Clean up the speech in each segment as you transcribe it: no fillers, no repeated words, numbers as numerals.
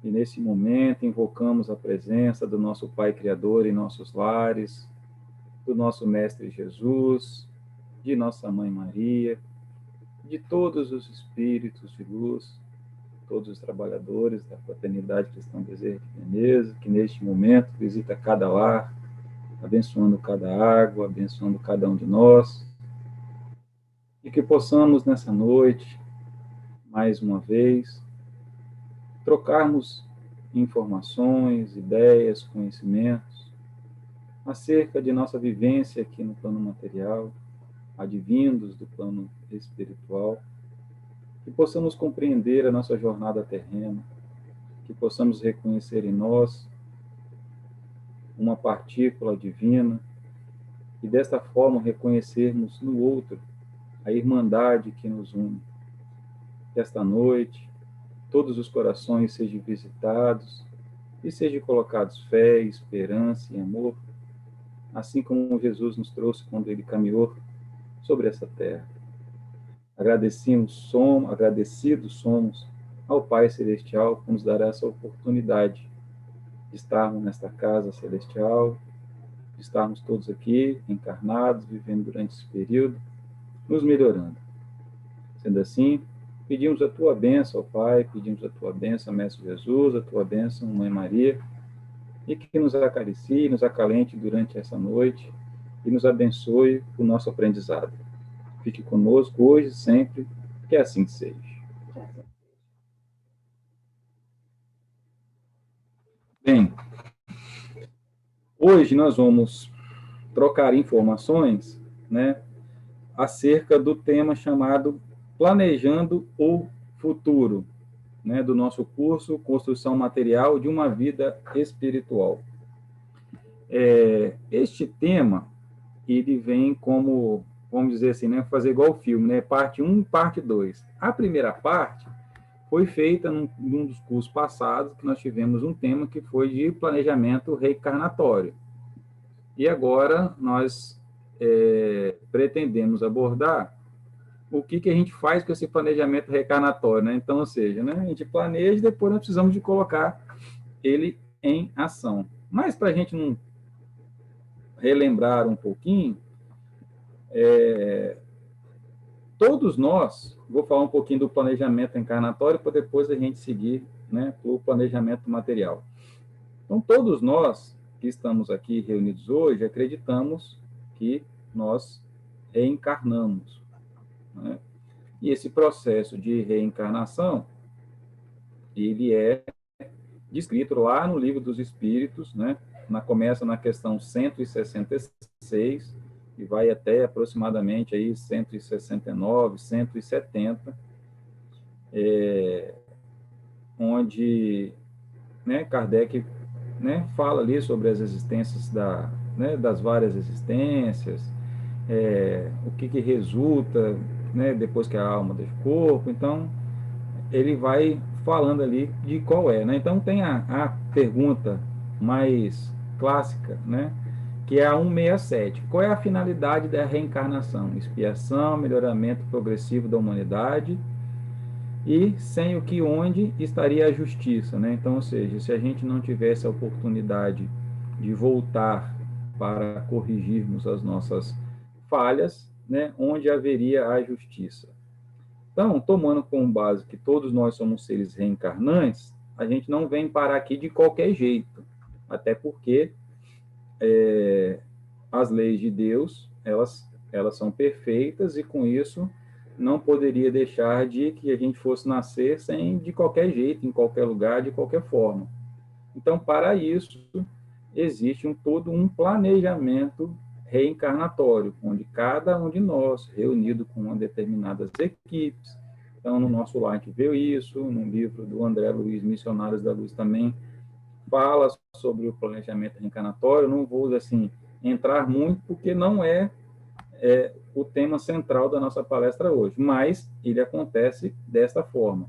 E nesse momento invocamos a presença do nosso Pai Criador em nossos lares, do nosso Mestre Jesus, de nossa Mãe Maria, de todos os espíritos de luz, todos os trabalhadores da Fraternidade Cristã Bezerra de Menezes, que neste momento visita cada lar, abençoando cada água, abençoando cada um de nós, e que possamos nessa noite, mais uma vez, trocarmos informações, ideias, conhecimentos acerca de nossa vivência aqui no plano material, advindos do plano espiritual, que possamos compreender a nossa jornada terrena, que possamos reconhecer em nós uma partícula divina e desta forma reconhecermos no outro a irmandade que nos une. Que esta noite todos os corações sejam visitados e sejam colocados fé, esperança e amor, assim como Jesus nos trouxe quando ele caminhou sobre essa terra. Agradecidos somos ao Pai Celestial por nos dar essa oportunidade de estarmos nesta casa celestial, de estarmos todos aqui, encarnados, vivendo durante esse período, nos melhorando. Sendo assim, pedimos a tua bênção, ó Pai, pedimos a tua bênção, Mestre Jesus, a tua bênção, Mãe Maria, e que nos acaricie, nos acalente durante essa noite e nos abençoe o nosso aprendizado. Fique conosco hoje e sempre, que assim seja. Bem, hoje nós vamos trocar informações, né, acerca do tema chamado Planejando o Futuro, né, do nosso curso Construção Material de uma Vida Espiritual. Este tema, ele vem como, vamos dizer assim, né, fazer igual o filme, né, parte 1 e parte 2. A primeira parte foi feita num dos cursos passados, que nós tivemos um tema que foi de planejamento reencarnatório. E agora nós pretendemos abordar o que a gente faz com esse planejamento reencarnatório, né? Então, ou seja, né, a gente planeja e depois nós precisamos de colocar ele em ação. Mas para a gente não relembrar um pouquinho, todos nós, vou falar um pouquinho do planejamento encarnatório para depois a gente seguir, né, para o planejamento material. Então, todos nós que estamos aqui reunidos hoje acreditamos que nós reencarnamos, né? E esse processo de reencarnação, ele é descrito lá no Livro dos Espíritos, né? Começa na questão 166 e vai até aproximadamente aí 169, 170, onde, né, Kardec, né, fala ali sobre as existências né, das várias existências, o que resulta, né, depois que a alma deixa o corpo. Então, ele vai falando ali de qual é, né? Então, tem a pergunta mais clássica, né, que é a 167. Qual é a finalidade da reencarnação? Expiação, melhoramento progressivo da humanidade, e sem o que onde estaria a justiça, né? Então, ou seja, se a gente não tivesse a oportunidade de voltar para corrigirmos as nossas falhas, né, onde haveria a justiça? Então, tomando como base que todos nós somos seres reencarnantes, a gente não vem parar aqui de qualquer jeito, até porque as leis de Deus, elas são perfeitas, e com isso não poderia deixar de que a gente fosse nascer sem, de qualquer jeito, em qualquer lugar, de qualquer forma. Então, para isso, existe todo um planejamento reencarnatório, onde cada um de nós, reunido com determinadas equipes. Então, no nosso lar a gente vê isso, no livro do André Luiz, Missionários da Luz, também fala sobre o planejamento reencarnatório. Não vou, assim, entrar muito, porque não é o tema central da nossa palestra hoje, mas ele acontece desta forma.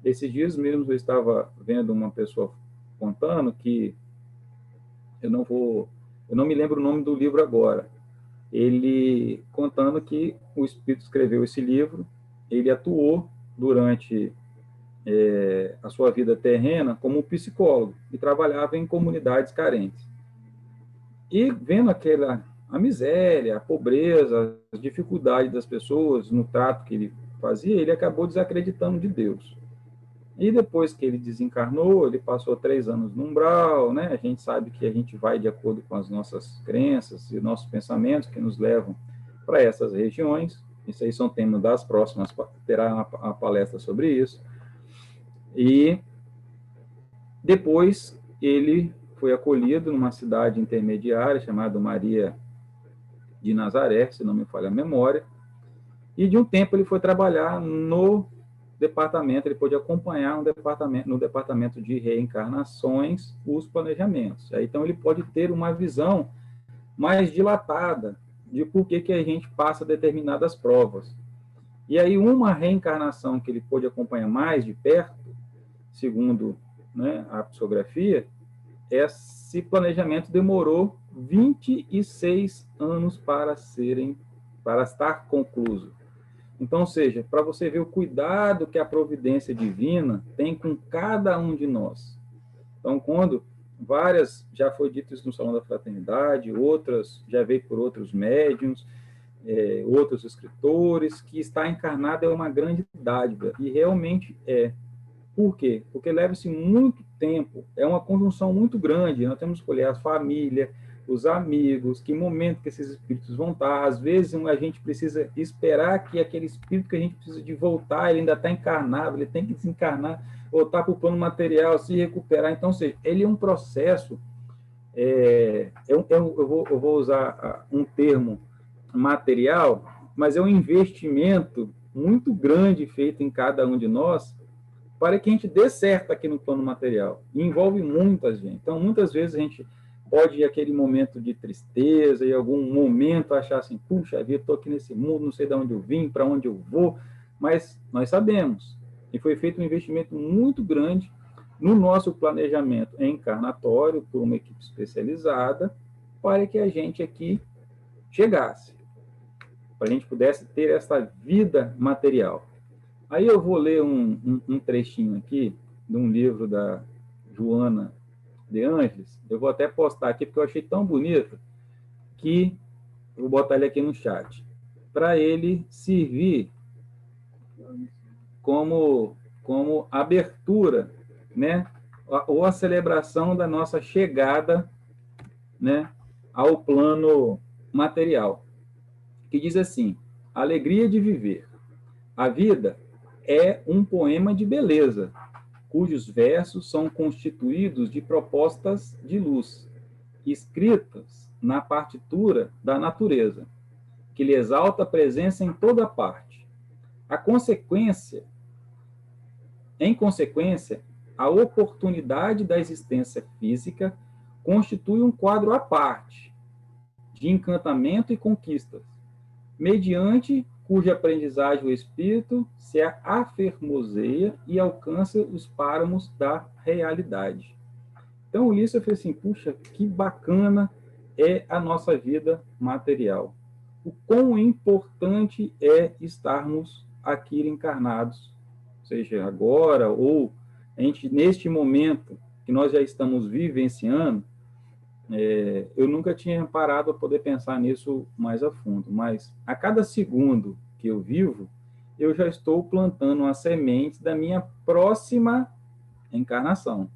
Esses dias mesmo eu estava vendo uma pessoa contando que eu não me lembro o nome do livro agora. Ele contando que o espírito escreveu esse livro, ele atuou durante a sua vida terrena como psicólogo e trabalhava em comunidades carentes. E vendo a miséria, a pobreza, as dificuldades das pessoas no trato que ele fazia, ele acabou desacreditando de Deus. E depois que ele desencarnou, ele passou 3 anos no umbral, né? A gente sabe que a gente vai de acordo com as nossas crenças e nossos pensamentos que nos levam para essas regiões. Isso aí são temas das próximas, terá uma palestra sobre isso. E depois ele foi acolhido numa cidade intermediária chamada Maria de Nazaré, se não me falha a memória, e de um tempo ele foi trabalhar no departamento, ele pôde acompanhar no departamento de reencarnações os planejamentos. Então ele pode ter uma visão mais dilatada de por que a gente passa determinadas provas. E aí uma reencarnação que ele pôde acompanhar mais de perto, segundo, né, a psicografia, esse planejamento demorou 26 anos para estar concluído. Então, ou seja, para você ver o cuidado que a providência divina tem com cada um de nós. Então, quando já foi dito isso no Salão da Fraternidade, outras já veio por outros médiuns, outros escritores, que estar encarnado é uma grande dádiva, e realmente é. Por quê? Porque leva-se muito tempo, é uma conjunção muito grande, nós temos que escolher a família, os amigos, que momento que esses espíritos vão estar. Às vezes a gente precisa esperar que aquele espírito que a gente precisa de voltar, ele ainda está encarnado, ele tem que desencarnar, voltar para o plano material, se recuperar. Então, ou seja, ele é um processo, eu vou usar um termo material, mas é um investimento muito grande feito em cada um de nós, para que a gente dê certo aqui no plano material. E envolve muita gente. Então, muitas vezes a gente pode ir aquele momento de tristeza, e algum momento achar assim, puxa vida, estou aqui nesse mundo, não sei de onde eu vim, para onde eu vou, mas nós sabemos. E foi feito um investimento muito grande no nosso planejamento encarnatório, por uma equipe especializada, para que a gente aqui chegasse, para a gente pudesse ter essa vida material. Aí eu vou ler um trechinho aqui de um livro da Joana de Ângeles. Eu vou até postar aqui, porque eu achei tão bonito que eu vou botar ele aqui no chat, para ele servir como abertura, né, ou a celebração da nossa chegada, né, ao plano material, que diz assim: alegria de viver. A vida é um poema de beleza, cujos versos são constituídos de propostas de luz, escritas na partitura da natureza, que lhe exalta a presença em toda parte. Em consequência, a oportunidade da existência física constitui um quadro à parte, de encantamento e conquistas, mediante cuja aprendizagem o espírito se afermoseia e alcança os páramos da realidade. Então, o Ulisses fez assim, puxa, que bacana é a nossa vida material. O quão importante é estarmos aqui encarnados, seja agora ou a gente, neste momento que nós já estamos vivenciando. Eu nunca tinha parado para poder pensar nisso mais a fundo, mas a cada segundo que eu vivo, eu já estou plantando uma semente da minha próxima encarnação.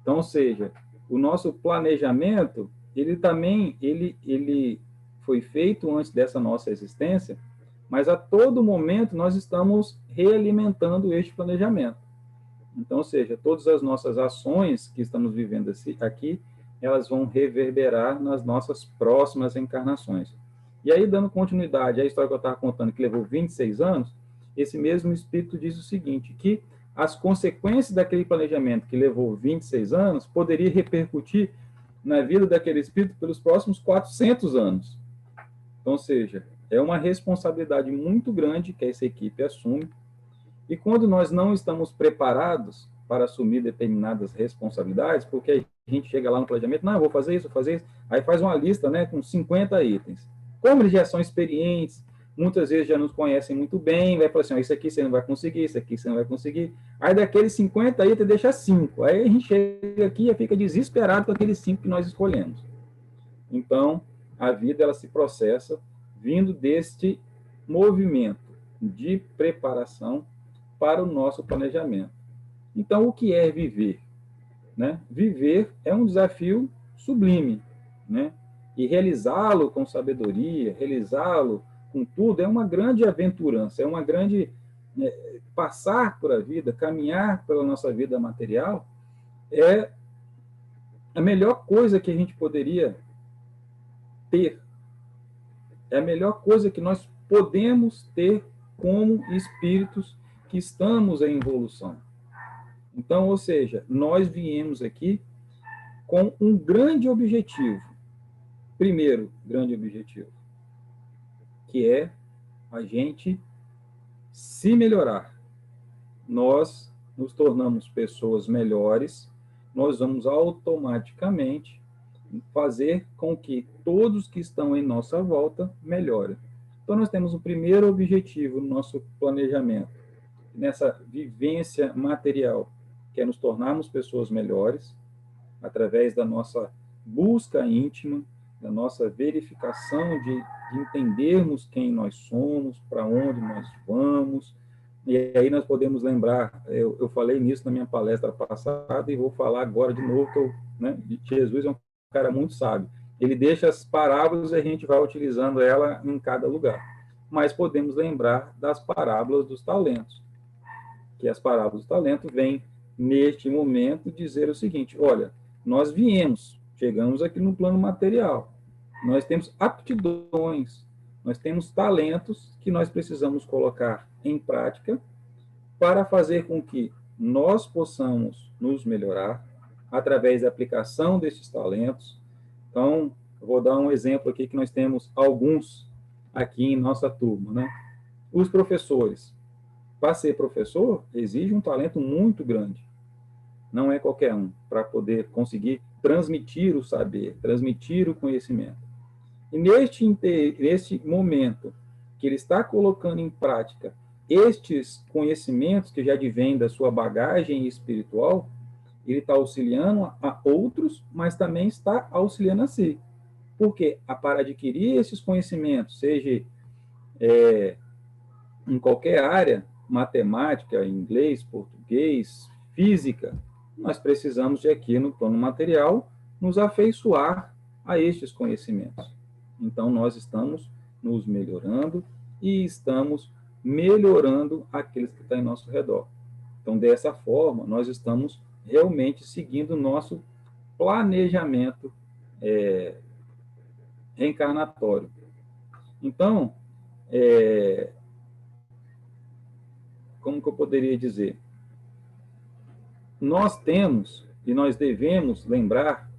Então, ou seja, o nosso planejamento, ele também, ele foi feito antes dessa nossa existência, mas a todo momento nós estamos realimentando este planejamento. Então, ou seja, todas as nossas ações que estamos vivendo aqui, elas vão reverberar nas nossas próximas encarnações. E aí, dando continuidade à história que eu estava contando, que levou 26 anos, esse mesmo espírito diz o seguinte, que as consequências daquele planejamento que levou 26 anos poderia repercutir na vida daquele espírito pelos próximos 400 anos. Então, ou seja, é uma responsabilidade muito grande que essa equipe assume, e quando nós não estamos preparados para assumir determinadas responsabilidades, porque a gente chega lá no planejamento, não, eu vou fazer isso, aí faz uma lista, né, com 50 itens. Como eles já são experientes, muitas vezes já nos conhecem muito bem, vai falar assim, isso aqui você não vai conseguir, isso aqui você não vai conseguir. Aí daqueles 50 aí, você deixa 5. Aí a gente chega aqui e fica desesperado com aqueles 5 que nós escolhemos. Então, a vida ela se processa vindo deste movimento de preparação para o nosso planejamento. Então, o que é viver? Né? Viver é um desafio sublime, né? E realizá-lo com sabedoria, realizá-lo com tudo, é uma grande aventurança, é uma grande passar por a vida, caminhar pela nossa vida material, é a melhor coisa que a gente poderia ter, é a melhor coisa que nós podemos ter como espíritos que estamos em evolução. Então, ou seja, nós viemos aqui com um grande objetivo. Primeiro grande objetivo, que é a gente se melhorar. Nós nos tornamos pessoas melhores, nós vamos automaticamente fazer com que todos que estão em nossa volta melhorem. Então, nós temos o primeiro objetivo no nosso planejamento, nessa vivência material, que é nos tornarmos pessoas melhores, através da nossa busca íntima, da nossa verificação de entendermos quem nós somos, para onde nós vamos. E aí nós podemos lembrar, eu falei nisso na minha palestra passada e vou falar agora de novo, que né, Jesus é um cara muito sábio. Ele deixa as parábolas e a gente vai utilizando ela em cada lugar. Mas podemos lembrar das parábolas dos talentos, que as parábolas dos talentos vêm, neste momento, dizer o seguinte, olha, nós chegamos aqui no plano material, nós temos aptidões, nós temos talentos que nós precisamos colocar em prática para fazer com que nós possamos nos melhorar através da aplicação desses talentos. Então, eu vou dar um exemplo aqui que nós temos alguns aqui em nossa turma, né? Os professores. Para ser professor, exige um talento muito grande. Não é qualquer um, para poder conseguir transmitir o saber, transmitir o conhecimento. E neste momento que ele está colocando em prática estes conhecimentos que já advêm da sua bagagem espiritual, ele está auxiliando a outros, mas também está auxiliando a si. Porque para adquirir esses conhecimentos, seja em qualquer área, matemática, inglês, português, física, nós precisamos de aqui no plano material nos afeiçoar a estes conhecimentos. Então, nós estamos nos melhorando e estamos melhorando aqueles que estão em nosso redor. Então, dessa forma, nós estamos realmente seguindo o nosso planejamento reencarnatório. Então, como que eu poderia dizer? Nós temos e nós devemos lembrar,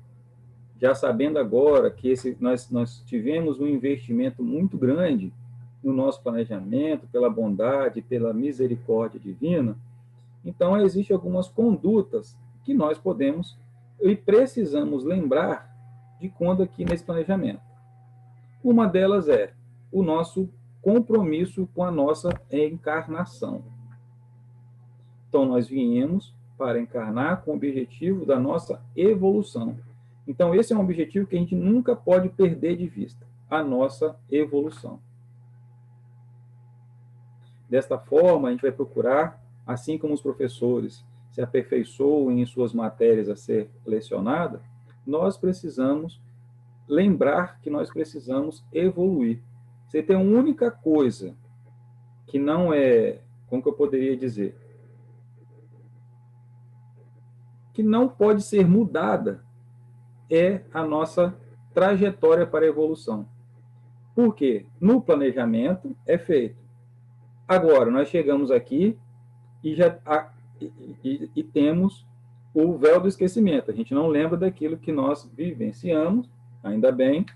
já sabendo agora que nós tivemos um investimento muito grande no nosso planejamento, pela bondade, pela misericórdia divina, então existem algumas condutas que nós podemos e precisamos lembrar de quando aqui nesse planejamento. Uma delas é o nosso compromisso com a nossa encarnação. Então, nós viemos para encarnar com o objetivo da nossa evolução. Então, esse é um objetivo que a gente nunca pode perder de vista, a nossa evolução. Desta forma, a gente vai procurar, assim como os professores se aperfeiçoam em suas matérias a ser lecionada, nós precisamos lembrar que nós precisamos evoluir. Você tem uma única coisa que não é, como que eu poderia dizer, que não pode ser mudada, é a nossa trajetória para a evolução. Por quê? No planejamento é feito. Agora, nós chegamos aqui e e temos o véu do esquecimento. A gente não lembra daquilo que nós vivenciamos, ainda bem,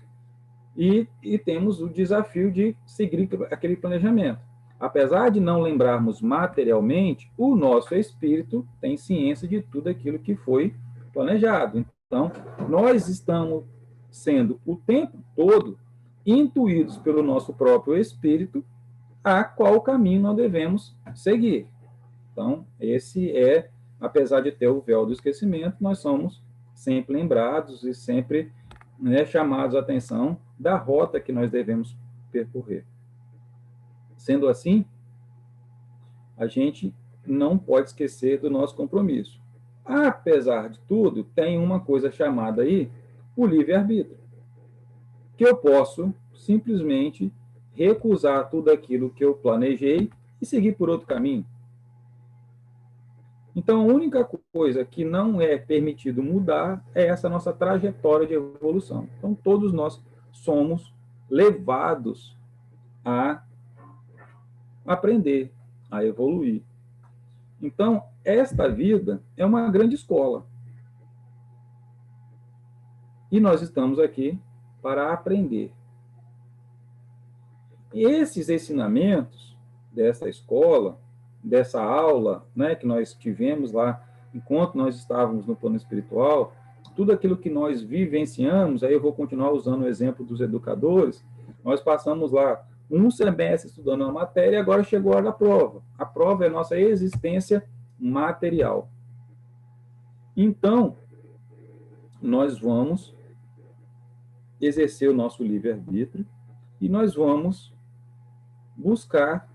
e temos o desafio de seguir aquele planejamento. Apesar de não lembrarmos materialmente, o nosso espírito tem ciência de tudo aquilo que foi planejado. Então, nós estamos sendo o tempo todo intuídos pelo nosso próprio espírito, a qual caminho nós devemos seguir. Então, esse é, apesar de ter o véu do esquecimento, nós somos sempre lembrados e sempre, né, chamados a atenção da rota que nós devemos percorrer. Sendo assim, a gente não pode esquecer do nosso compromisso. Apesar de tudo, tem uma coisa chamada aí o livre-arbítrio, que eu posso simplesmente recusar tudo aquilo que eu planejei e seguir por outro caminho. Então, a única coisa que não é permitido mudar é essa nossa trajetória de evolução. Então, todos nós somos levados a aprender, a evoluir. Então, esta vida é uma grande escola. E nós estamos aqui para aprender. E esses ensinamentos dessa escola, dessa aula, né, que nós tivemos lá, enquanto nós estávamos no plano espiritual, tudo aquilo que nós vivenciamos, aí eu vou continuar usando o exemplo dos educadores, nós passamos lá um semestre estudando a matéria e agora chegou a hora da prova. A prova é a nossa existência material. Então, nós vamos exercer o nosso livre-arbítrio e nós vamos buscar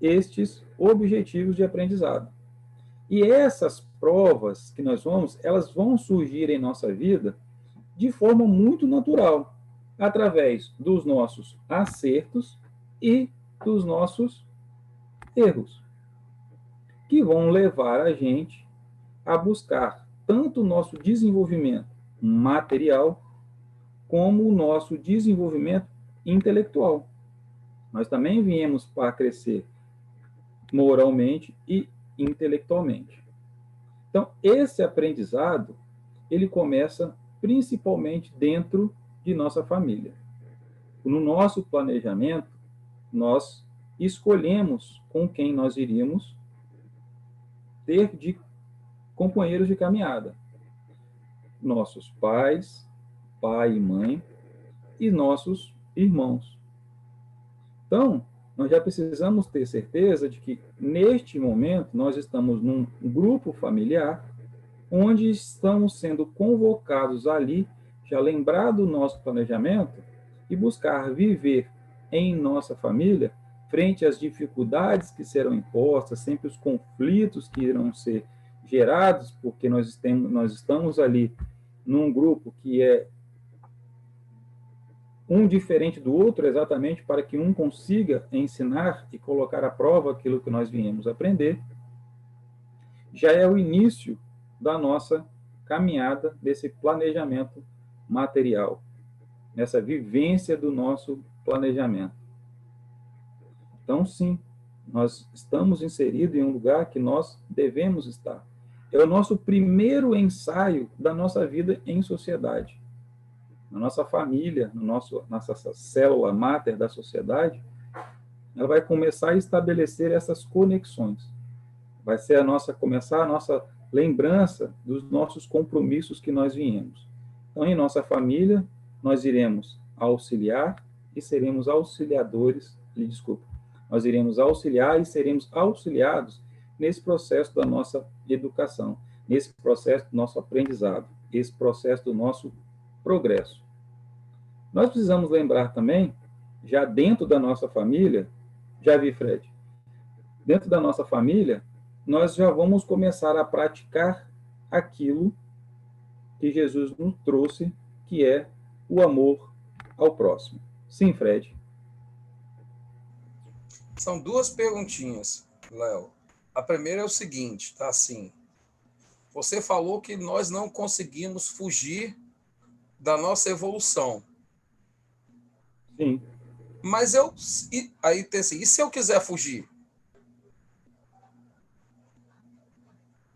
estes objetivos de aprendizado. E essas provas que nós vamos, elas vão surgir em nossa vida de forma muito natural, através dos nossos acertos e dos nossos erros, que vão levar a gente a buscar tanto o nosso desenvolvimento material como o nosso desenvolvimento intelectual. Nós também viemos para crescer moralmente e intelectualmente. Então, esse aprendizado, ele começa principalmente dentro de nossa família. No nosso planejamento, nós escolhemos com quem nós iríamos ter de companheiros de caminhada. Nossos pais, pai e mãe, e nossos irmãos. Então, nós já precisamos ter certeza de que, neste momento, nós estamos num grupo familiar onde estamos sendo convocados ali, já lembrar do nosso planejamento e buscar viver em nossa família, frente às dificuldades que serão impostas, sempre os conflitos que irão ser gerados, porque nós estamos ali num grupo que é um diferente do outro, exatamente para que um consiga ensinar e colocar à prova aquilo que nós viemos aprender, já é o início da nossa caminhada desse planejamento material, nessa vivência do nosso planejamento. Então, sim, nós estamos inseridos em um lugar que nós devemos estar. É o nosso primeiro ensaio da nossa vida em sociedade. Na nossa família, nossa célula máter da sociedade, ela vai começar a estabelecer essas conexões. Vai ser começar a nossa lembrança dos nossos compromissos que nós viemos. Então, em nossa família, nós iremos auxiliar e seremos auxiliadores, nós iremos auxiliar e seremos auxiliados nesse processo da nossa educação, nesse processo do nosso aprendizado, esse processo do nosso progresso. Nós precisamos lembrar também, já dentro da nossa família, já vi, Fred, dentro da nossa família, nós já vamos começar a praticar aquilo que Jesus nos trouxe, que é o amor ao próximo. Sim, Fred. São duas perguntinhas, Léo. A primeira é o seguinte, tá assim. Você falou que nós não conseguimos fugir da nossa evolução. Sim. Mas aí tem assim, e se eu quiser fugir?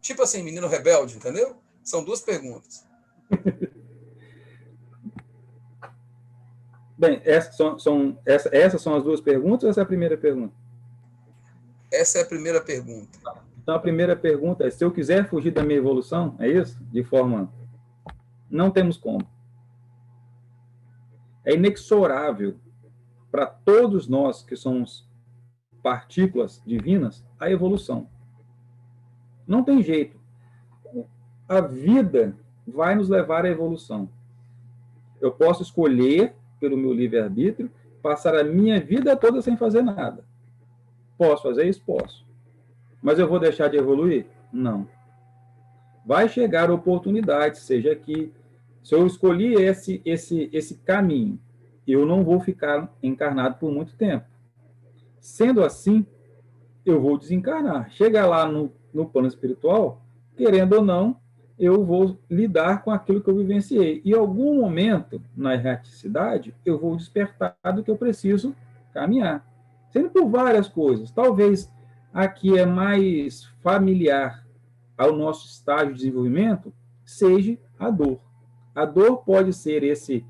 Tipo assim, menino rebelde, entendeu? São duas perguntas. Bem, essas são as duas perguntas ou essa é a primeira pergunta? Essa é a primeira pergunta. Então, a primeira pergunta é, se eu quiser fugir da minha evolução, é isso? De forma... Não temos como. É inexorável para todos nós que somos partículas divinas, a evolução. Não tem jeito. A vida vai nos levar à evolução. Eu posso escolher, pelo meu livre-arbítrio, passar a minha vida toda sem fazer nada. Posso fazer isso? Posso. Mas eu vou deixar de evoluir? Não. Vai chegar a oportunidade, seja que, se eu escolhi esse caminho, eu não vou ficar encarnado por muito tempo. Sendo assim, eu vou desencarnar. Chegar lá no plano espiritual, querendo ou não, eu vou lidar com aquilo que eu vivenciei. E em algum momento, na erraticidade, eu vou despertar do que eu preciso caminhar. Sendo por várias coisas. Talvez aqui é mais familiar ao nosso estágio de desenvolvimento, seja a dor. A dor pode ser esse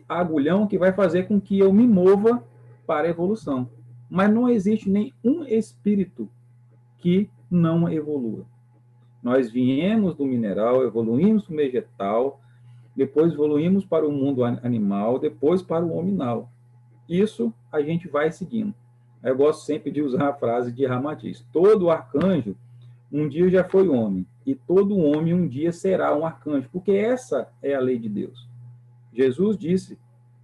agulhão que vai fazer com que eu me mova para a evolução. Mas não existe nenhum espírito que não evolua. Nós viemos do mineral, evoluímos do vegetal, depois evoluímos para o mundo animal, depois para o hominal. Isso a gente vai seguindo. Eu gosto sempre de usar a frase de Ramatiz: todo arcanjo um dia já foi homem, e todo homem um dia será um arcanjo, porque essa é a lei de Deus. Jesus disse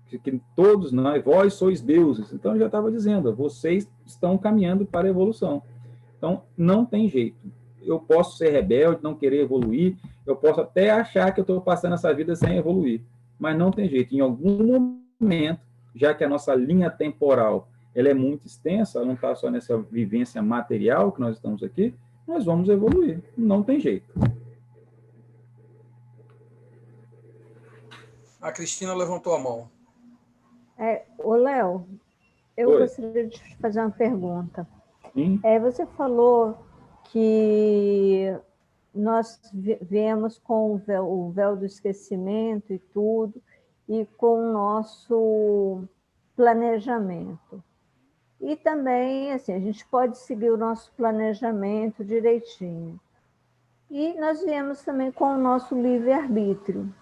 que todos nós, vós sois deuses. Então, eu já estava dizendo, vocês estão caminhando para a evolução. Então, não tem jeito. Eu posso ser rebelde, não querer evoluir, eu posso até achar que eu estou passando essa vida sem evoluir, mas não tem jeito. Em algum momento, já que a nossa linha temporal ela é muito extensa, ela não está só nessa vivência material que nós estamos aqui, nós vamos evoluir. Não tem jeito. A Cristina levantou a mão. Ô, Léo, eu Oi. gostaria de te fazer uma pergunta. Sim. Você falou que nós viemos com o véu do esquecimento e tudo, e com o nosso planejamento. E também, assim, a gente pode seguir o nosso planejamento direitinho. E nós viemos também com o nosso livre-arbítrio.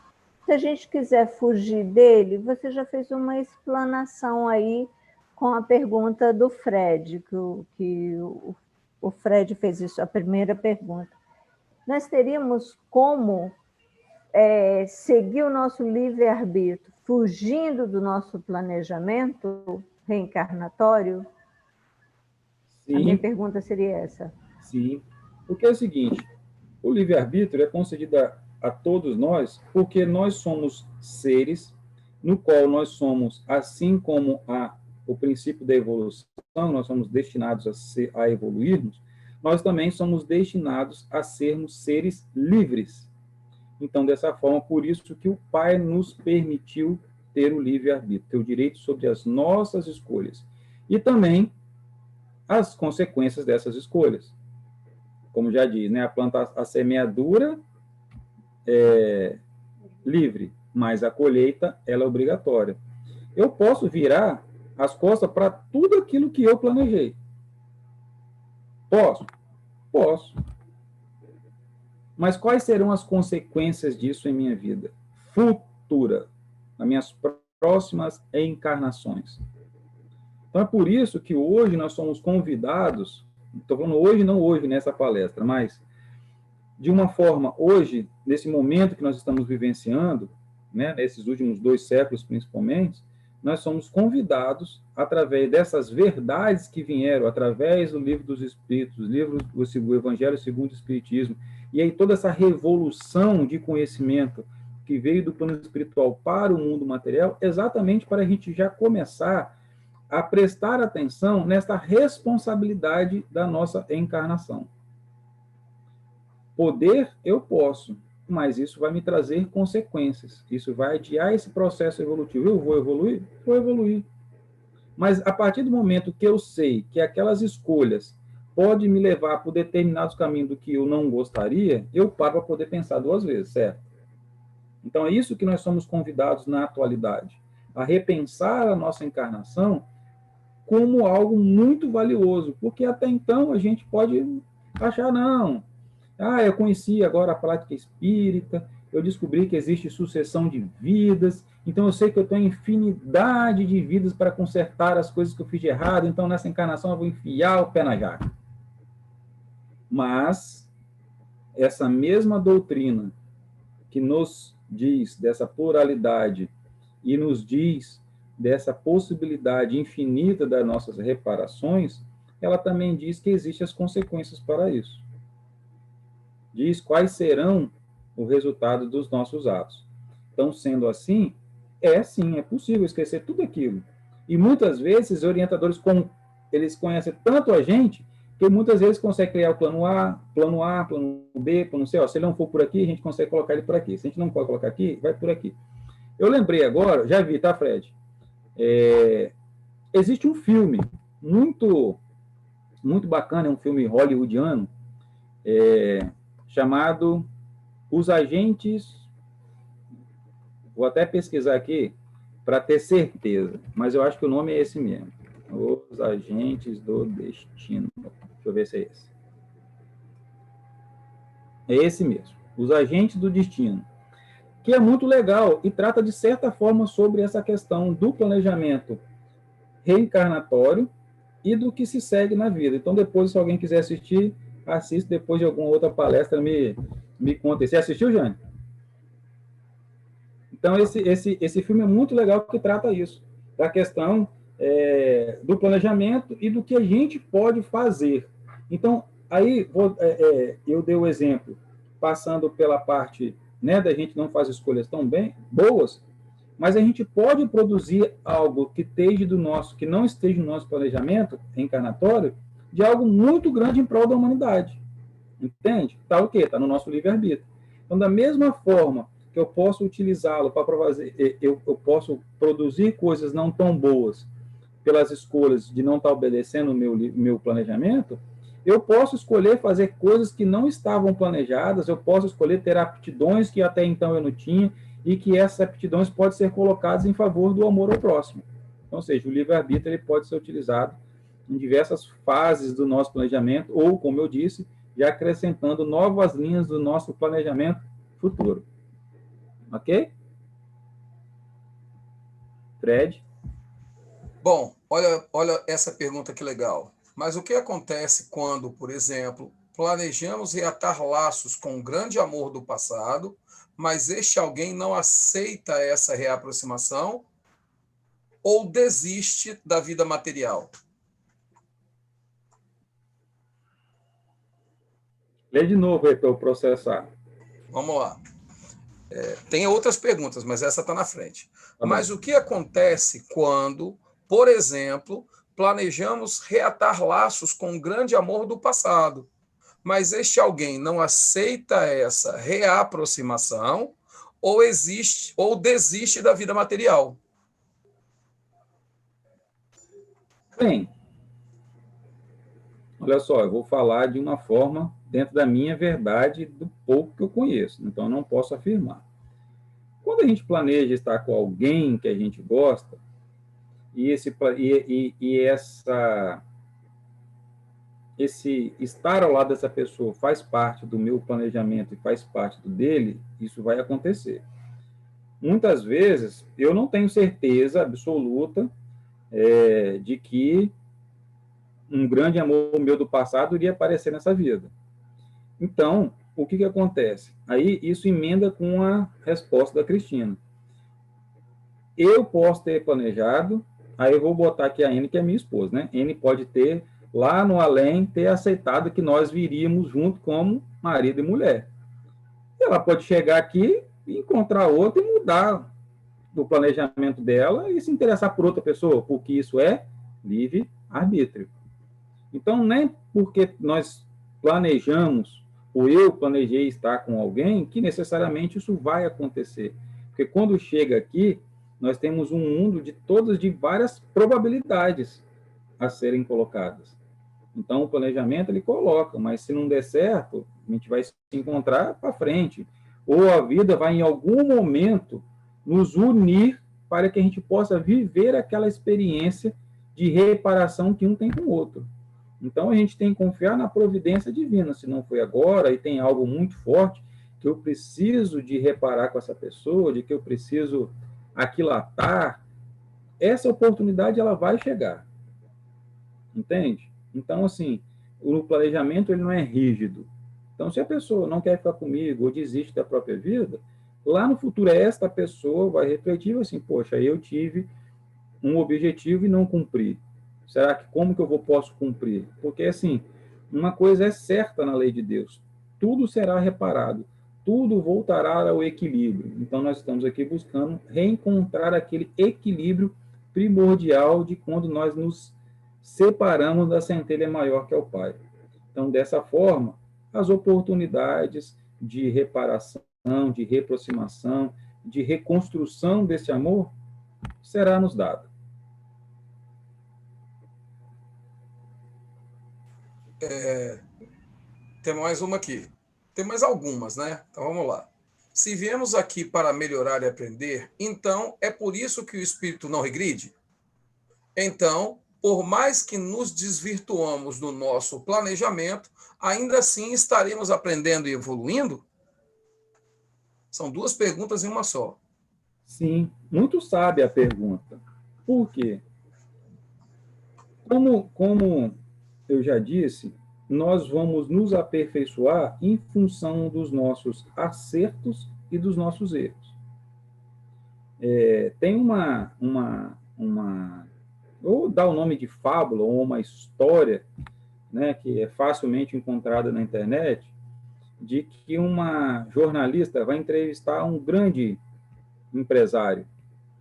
Se a gente quiser fugir dele, você já fez uma explanação aí com a pergunta do Fred, que o Fred fez isso, a primeira pergunta. Nós teríamos como seguir o nosso livre-arbítrio fugindo do nosso planejamento reencarnatório? Sim. A minha pergunta seria essa. Sim, porque é o seguinte, o livre-arbítrio é concedido a todos nós porque nós somos seres no qual nós somos, assim como o princípio da evolução, nós somos destinados a evoluirmos, nós também somos destinados a sermos seres livres. Então, dessa forma, por isso que o Pai nos permitiu ter o livre-arbítrio, ter o direito sobre as nossas escolhas. E também as consequências dessas escolhas. Como já diz, né, a semeadura é livre, mas a colheita ela é obrigatória. Eu posso virar as costas para tudo aquilo que eu planejei. Posso? Posso. Mas quais serão as consequências disso em minha vida futura, nas minhas próximas encarnações? Então é por isso que hoje nós somos convidados, estou falando hoje, não hoje nessa palestra, mas de uma forma, hoje, nesse momento que nós estamos vivenciando, né, nesses últimos 2 séculos principalmente, nós somos convidados, através dessas verdades que vieram, através do Livro dos Espíritos, o Evangelho segundo o Espiritismo, e aí toda essa revolução de conhecimento que veio do plano espiritual para o mundo material, exatamente para a gente já começar a prestar atenção nessa responsabilidade da nossa encarnação. Poder, eu posso, mas isso vai me trazer consequências. Isso vai adiar esse processo evolutivo. Eu vou evoluir? Vou evoluir. Mas a partir do momento que eu sei que aquelas escolhas podem me levar por determinados caminhos do que eu não gostaria, eu paro para poder pensar 2 vezes, certo? Então é isso que nós somos convidados na atualidade, a repensar a nossa encarnação como algo muito valioso, porque até então a gente pode achar, não, eu conheci agora a prática espírita, eu descobri que existe sucessão de vidas, então eu sei que eu tenho infinidade de vidas para consertar as coisas que eu fiz de errado, então nessa encarnação eu vou enfiar o pé na jaca. Mas essa mesma doutrina que nos diz dessa pluralidade e nos diz dessa possibilidade infinita das nossas reparações, ela também diz que existem as consequências para isso. Diz quais serão o resultado dos nossos atos. Então, sendo assim, sim, é possível esquecer tudo aquilo. E muitas vezes, os orientadores, eles conhecem tanto a gente, que muitas vezes conseguem criar o plano A, plano B, plano C. Ó, se ele não for por aqui, a gente consegue colocar ele por aqui. Se a gente não pode colocar aqui, vai por aqui. Eu lembrei agora, já vi, tá, Fred? Existe um filme muito, muito bacana, é um filme hollywoodiano, chamado Os Agentes... Vou até pesquisar aqui para ter certeza, mas eu acho que o nome é esse mesmo. Os Agentes do Destino. Deixa eu ver se é esse. É esse mesmo. Os Agentes do Destino. Que é muito legal e trata, de certa forma, sobre essa questão do planejamento reencarnatório e do que se segue na vida. Então, depois, se alguém quiser assistir, assista. Depois de alguma outra palestra, me conta. Você assistiu, Jane? Então, esse filme é muito legal porque trata isso, da questão do planejamento e do que a gente pode fazer. Então, aí eu dei o exemplo, passando pela parte, né, da gente não fazer escolhas tão boas, mas a gente pode produzir algo que não esteja no nosso planejamento reencarnatório, de algo muito grande em prol da humanidade. Entende? Está o quê? Está no nosso livre-arbítrio. Então, da mesma forma que eu posso utilizá-lo para fazer, eu posso produzir coisas não tão boas pelas escolhas de não estar obedecendo o meu planejamento, eu posso escolher fazer coisas que não estavam planejadas, eu posso escolher ter aptidões que até então eu não tinha, e que essas aptidões podem ser colocadas em favor do amor ao próximo. Então, ou seja, o livre-arbítrio ele pode ser utilizado em diversas fases do nosso planejamento, ou, como eu disse, já acrescentando novas linhas do nosso planejamento futuro. Ok? Fred? Bom, olha essa pergunta que legal. Mas o que acontece quando, por exemplo, planejamos reatar laços com um grande amor do passado, mas este alguém não aceita essa reaproximação ou desiste da vida material? Lê de novo aí para eu processar. Vamos lá. Tem outras perguntas, mas essa está na frente. Mas o que acontece quando, por exemplo, planejamos reatar laços com um grande amor do passado, mas este alguém não aceita essa reaproximação ou desiste da vida material? Bem, olha só, eu vou falar de uma forma dentro da minha verdade, do pouco que eu conheço, então eu não posso afirmar. Quando a gente planeja estar com alguém que a gente gosta, e esse estar ao lado dessa pessoa faz parte do meu planejamento e faz parte do dele, isso vai acontecer. Muitas vezes, eu não tenho certeza absoluta de que um grande amor meu do passado iria aparecer nessa vida. Então, o que acontece? Aí, isso emenda com a resposta da Cristina. Eu posso ter planejado, aí eu vou botar aqui a N, que é minha esposa, né? N pode ter, lá no além, ter aceitado que nós viríamos junto como marido e mulher. Ela pode chegar aqui, encontrar outra e mudar do planejamento dela e se interessar por outra pessoa, porque isso é livre-arbítrio. Então, nem porque nós planejamos, ou eu planejei estar com alguém, que necessariamente isso vai acontecer. Porque quando chega aqui, nós temos um mundo de várias probabilidades a serem colocadas. Então, o planejamento ele coloca, mas se não der certo, a gente vai se encontrar para frente. Ou a vida vai, em algum momento, nos unir para que a gente possa viver aquela experiência de reparação que um tem com o outro. Então, a gente tem que confiar na providência divina. Se não foi agora e tem algo muito forte, que eu preciso de reparar com essa pessoa, de que eu preciso aquilatar, essa oportunidade ela vai chegar. Entende? Então, assim, o planejamento ele não é rígido. Então, se a pessoa não quer ficar comigo ou desiste da própria vida, lá no futuro esta pessoa vai refletir assim, poxa, eu tive um objetivo e não cumpri. Será que como que eu posso cumprir? Porque, assim, uma coisa é certa na lei de Deus, tudo será reparado, tudo voltará ao equilíbrio. Então, nós estamos aqui buscando reencontrar aquele equilíbrio primordial de quando nós nos separamos da centelha maior que é o Pai. Então, dessa forma, as oportunidades de reparação, de reaproximação, de reconstrução desse amor será nos dada. Tem mais uma aqui. Tem mais algumas, né? Então vamos lá. Se viemos aqui para melhorar e aprender, então é por isso que o espírito não regride? Então, por mais que nos desvirtuamos do nosso planejamento, ainda assim estaremos aprendendo e evoluindo? São duas perguntas em uma só. Sim, muito sábia a pergunta. Por quê? Como eu já disse, nós vamos nos aperfeiçoar em função dos nossos acertos e dos nossos erros. Tem vou dar o nome de fábula ou uma história, né, que é facilmente encontrada na internet, de que uma jornalista vai entrevistar um grande empresário,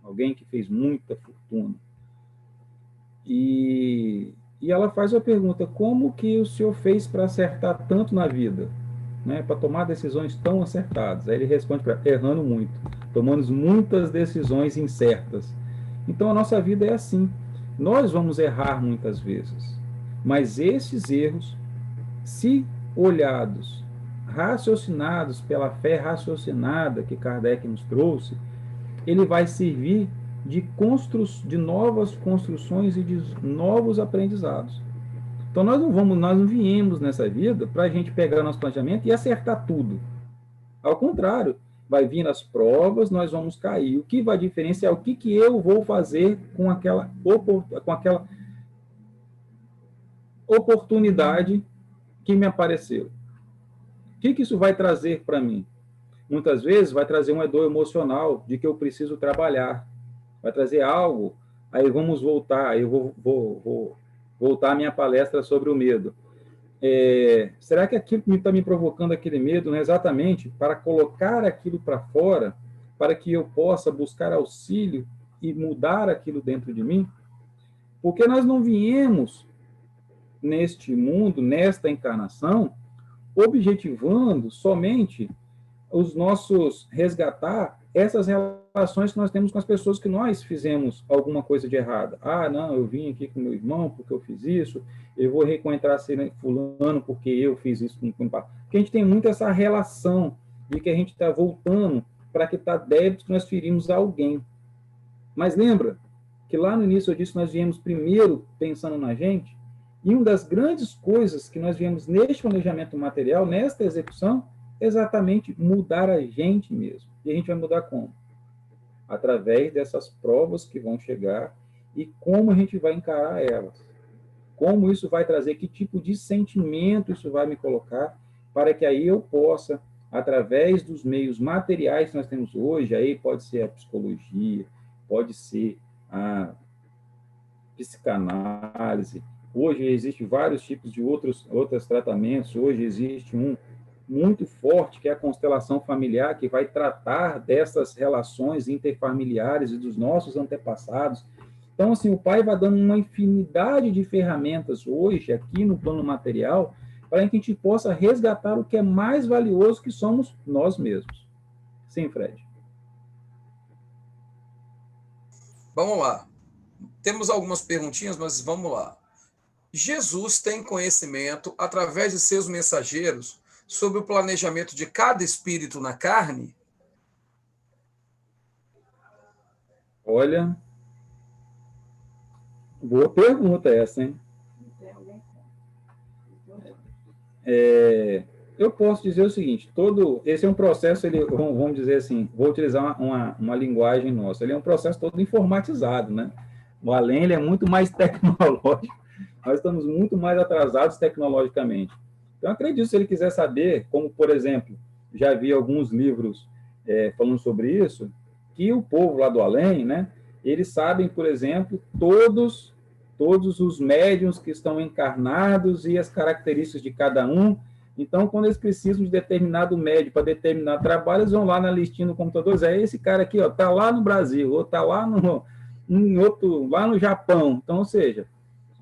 alguém que fez muita fortuna. E ela faz a pergunta, como que o senhor fez para acertar tanto na vida? Né, para tomar decisões tão acertadas? Aí ele responde para errando muito, tomando muitas decisões incertas. Então a nossa vida é assim. Nós vamos errar muitas vezes, mas esses erros, se olhados, raciocinados pela fé raciocinada que Kardec nos trouxe, ele vai servir de novas construções e de novos aprendizados. Então nós não viemos nessa vida para a gente pegar nosso planejamento e acertar tudo. Ao contrário, vai vir as provas, nós vamos cair. O que vai diferenciar é o que eu vou fazer com aquela oportunidade que me apareceu. O que isso vai trazer para mim? Muitas vezes vai trazer uma dor emocional de que eu preciso trabalhar, vai trazer algo, aí vamos voltar, eu vou voltar à minha palestra sobre o medo. Será que aquilo que está me provocando aquele medo não é exatamente para colocar aquilo para fora, para que eu possa buscar auxílio e mudar aquilo dentro de mim? Porque nós não viemos neste mundo, nesta encarnação, objetivando somente os nossos resgatar essas relações que nós temos com as pessoas que nós fizemos alguma coisa de errada. Ah, não, eu vim aqui com meu irmão porque eu fiz isso, eu vou reencontrar fulano porque eu fiz isso com o pai. Porque a gente tem muito essa relação de que a gente está voltando para quitar débitos que nós ferimos a alguém. Mas lembra que lá no início eu disse que nós viemos primeiro pensando na gente, e uma das grandes coisas que nós viemos neste planejamento material, nesta execução, é exatamente mudar a gente mesmo. E a gente vai mudar como? Através dessas provas que vão chegar e como a gente vai encarar elas. Como isso vai trazer, que tipo de sentimento isso vai me colocar, para que aí eu possa, através dos meios materiais que nós temos hoje, aí pode ser a psicologia, pode ser a psicanálise. Hoje existem vários tipos de outros tratamentos. Hoje existe um muito forte, que é a constelação familiar, que vai tratar dessas relações interfamiliares e dos nossos antepassados. Então, assim, o Pai vai dando uma infinidade de ferramentas hoje, aqui no plano material, para que a gente possa resgatar o que é mais valioso, que somos nós mesmos. Sim, Fred. Vamos lá. Temos algumas perguntinhas, mas vamos lá. Jesus tem conhecimento, através de seus mensageiros, sobre o planejamento de cada espírito na carne? Olha, boa pergunta essa, hein? eu posso dizer o seguinte, esse é um processo, vamos dizer assim, vou utilizar uma linguagem nossa, ele é um processo todo informatizado, né? O além ele é muito mais tecnológico, nós estamos muito mais atrasados tecnologicamente. Então, acredito, se ele quiser saber, como, por exemplo, já vi alguns livros falando sobre isso, que o povo lá do além, né, eles sabem, por exemplo, todos os médiuns que estão encarnados e as características de cada um. Então, quando eles precisam de determinado médium para determinado trabalho, eles vão lá na listinha no computador, esse cara aqui, ó, tá lá no Brasil, ou tá lá lá no Japão. Então, ou seja,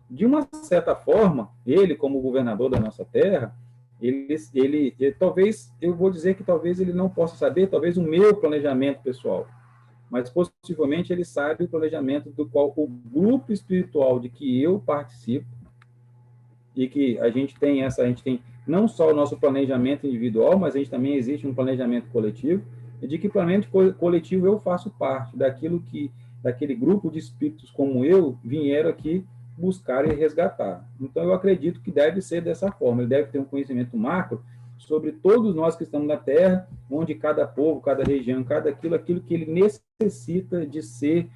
de uma certa forma, ele, como governador da nossa terra, ele talvez, eu vou dizer que talvez ele não possa saber, talvez o meu planejamento pessoal, mas possivelmente ele sabe o planejamento do qual o grupo espiritual de que eu participo, e que a gente tem não só o nosso planejamento individual, mas a gente também existe um planejamento coletivo, e de que planejamento coletivo eu faço parte, daquele grupo de espíritos como eu vieram aqui buscar e resgatar. Então, eu acredito que deve ser dessa forma, ele deve ter um conhecimento macro sobre todos nós que estamos na Terra, onde cada povo, cada região, aquilo que ele necessita de ser